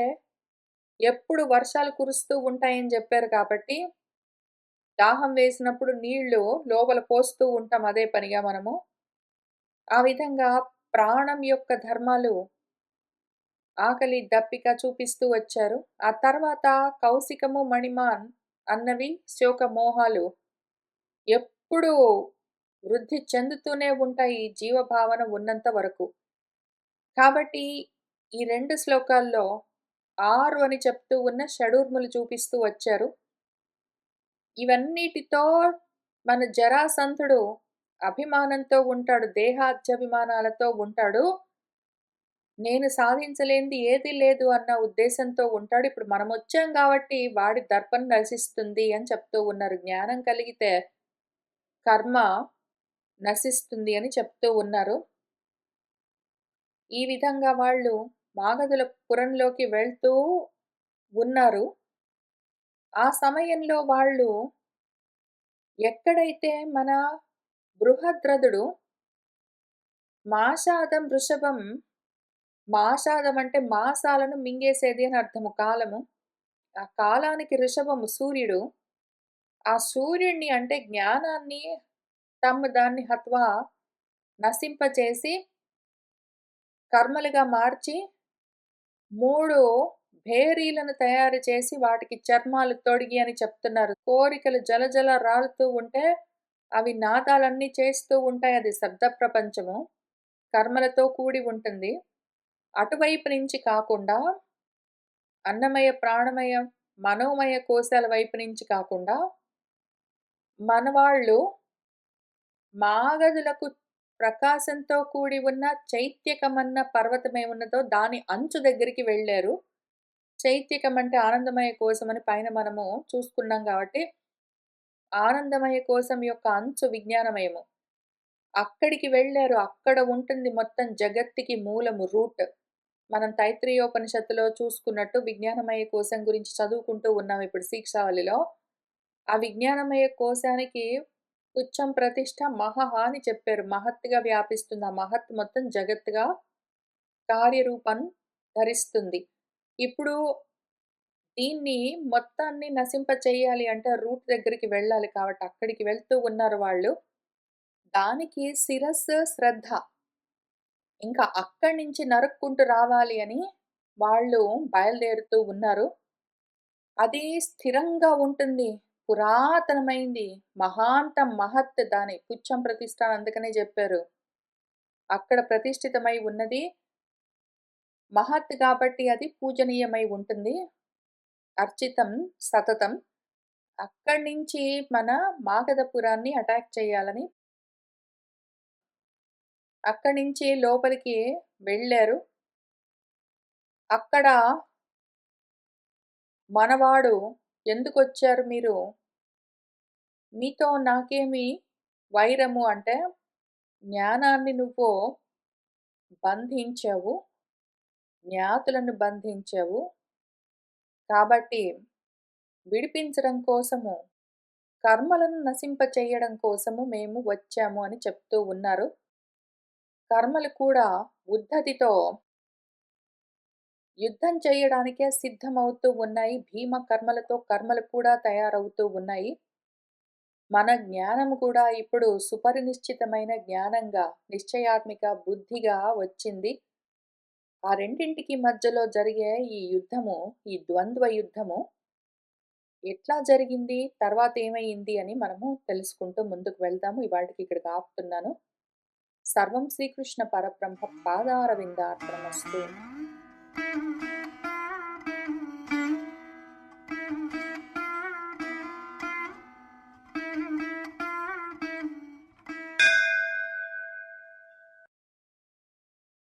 ఎప్పుడు వర్షాలు కురుస్తూ ఉంటాయని చెప్పారు కాబట్టి, దాహం వేసినప్పుడు నీళ్లు లోపల పోస్తూ ఉంటాం అదే పనిగా మనము. ఆ విధంగా ప్రాణం యొక్క ధర్మాలు ఆకలి, దప్పిక చూపిస్తూ వచ్చారు. ఆ తర్వాత కౌశికము, మణిమాన్ అన్నవి శోక మోహాలు ఎప్పుడూ వృద్ధి చెందుతూనే ఉంటాయి జీవభావన ఉన్నంత వరకు. కాబట్టి ఈ 2 శ్లోకాల్లో 6 అని చెప్తూ ఉన్న షడూర్ములు చూపిస్తూ వచ్చారు. ఇవన్నిటితో మన జరాసంధుడు అభిమానంతో ఉంటాడు. దేహాత్యాభిమానాలతో ఉంటాడు. నేను సాధించలేనిది ఏదీ లేదు అన్న ఉద్దేశంతో ఉంటాడు. ఇప్పుడు మనమొచ్చాం గాబట్టి వాడి దర్పం నశిస్తుంది అని చెప్తూ ఉన్నారు. జ్ఞానం కలిగితే కర్మ నశిస్తుంది అని చెప్తూ ఉన్నారు. ఈ విధంగా వాళ్ళు మాగధుల పురంలోకి వెళ్తూ ఉన్నారు. ఆ సమయంలో వాళ్ళు ఎక్కడైతే మన బృహద్రథుడు మాషాదం వృషభం, మాషాదం అంటే మాసాలను మింగేసేది అని అర్థము కాలము. ఆ కాలానికి ఋషభము సూర్యుడు. ఆ సూర్యుడిని అంటే జ్ఞానాన్ని దాన్ని హత్వా నశింపచేసి కర్మలుగా మార్చి 3 భేరీలను తయారు చేసి వాటికి చర్మాలు తొడిగి అని చెప్తున్నారు. కోరికలు జలజల రాలుతూ ఉంటే అవి నాదాలన్నీ చేస్తూ ఉంటాయి. అది శబ్ద ప్రపంచము. కర్మలతో కూడి ఉంటుంది. అటువైపు నుంచి కాకుండా అన్నమయ, ప్రాణమయ, మనోమయ కోశాల వైపు నుంచి కాకుండా మనవాళ్ళు మాగధులకు ప్రకాశంతో కూడి ఉన్న చైత్యకమన్న పర్వతమేమున్నదో దాని అంచు దగ్గరికి వెళ్లారు. చైత్యకం అంటే ఆనందమయ కోశమని పైన మనము చూసుకున్నాం కాబట్టి, ఆనందమయ కోశం యొక్క అంచు విజ్ఞానమయము. అక్కడికి వెళ్లారు. అక్కడ ఉంటుంది మొత్తం జగత్తుకి మూలము రూట్. మనం తైత్రీయోపనిషత్తులో చూసుకున్నట్టు విజ్ఞానమయ కోశం గురించి చదువుకుంటూ ఉన్నాం ఇప్పుడు శిక్షావళిలో. ఆ విజ్ఞానమయ కోశానికి పుచ్చం ప్రతిష్ఠ మహః అని చెప్పారు. మహత్తుగా వ్యాపిస్తుంది. ఆ మహత్ మొత్తం జగత్తుగా కార్యరూపం ధరిస్తుంది. ఇప్పుడు దీన్ని మొత్తాన్ని నశింపచేయాలి అంటే రూట్ దగ్గరికి వెళ్ళాలి కాబట్టి అక్కడికి వెళ్తూ ఉన్నారు వాళ్ళు. దానికి శిరస్సు, శ్రద్ధ. ఇంకా అక్కడి నుంచి నరుక్కుంటూ రావాలి అని వాళ్ళు బయలుదేరుతూ ఉన్నారు. అది స్థిరంగా ఉంటుంది. పురాతనమైంది. మహాంతం మహత్ దాని పుచ్చం ప్రతిష్ఠ అని అందుకనే జెప్పారు. అక్కడ ప్రతిష్ఠితమై ఉన్నది. మహత్ కాబట్టి అది పూజనీయమై ఉంటుంది. అర్చితం సతతం. అక్కడి నుంచి మన మాగధపురాన్ని అటాక్ చేయాలని అక్కడి నుంచి లోపలికి వెళ్ళారు. అక్కడ మనవాడు ఎందుకొచ్చారు మీరు? మీతో నాకేమి వైరము అంటే, జ్ఞానాన్ని నువ్వు బంధించావు. జ్ఞాతులను బంధించావు. కాబట్టి విడిపించడం కోసము, కర్మలను నశింపచేయడం కోసము మేము వచ్చాము అని చెప్తూ ఉన్నారు. కర్మలు కూడా ఉద్ధతితో యుద్ధం చేయడానికే సిద్ధమవుతూ ఉన్నాయి. భీమ కర్మలతో కర్మలు కూడా తయారవుతూ ఉన్నాయి. మన జ్ఞానము కూడా ఇప్పుడు సుపరినిశ్చితమైన జ్ఞానంగా, నిశ్చయాత్మిక బుద్ధిగా వచ్చింది. ఆ రెండింటికి మధ్యలో జరిగే ఈ యుద్ధము, ఈ ద్వంద్వ యుద్ధము ఎట్లా జరిగింది? తర్వాత ఏమయింది? అని మనము తెలుసుకుంటూ ముందుకు వెళ్దాము. ఇవాల్టికి ఇక్కడికి ఆపుతున్నాను. సర్వం శ్రీకృష్ణ పరబ్రహ్మ పాదారవిందార్పణమస్తు.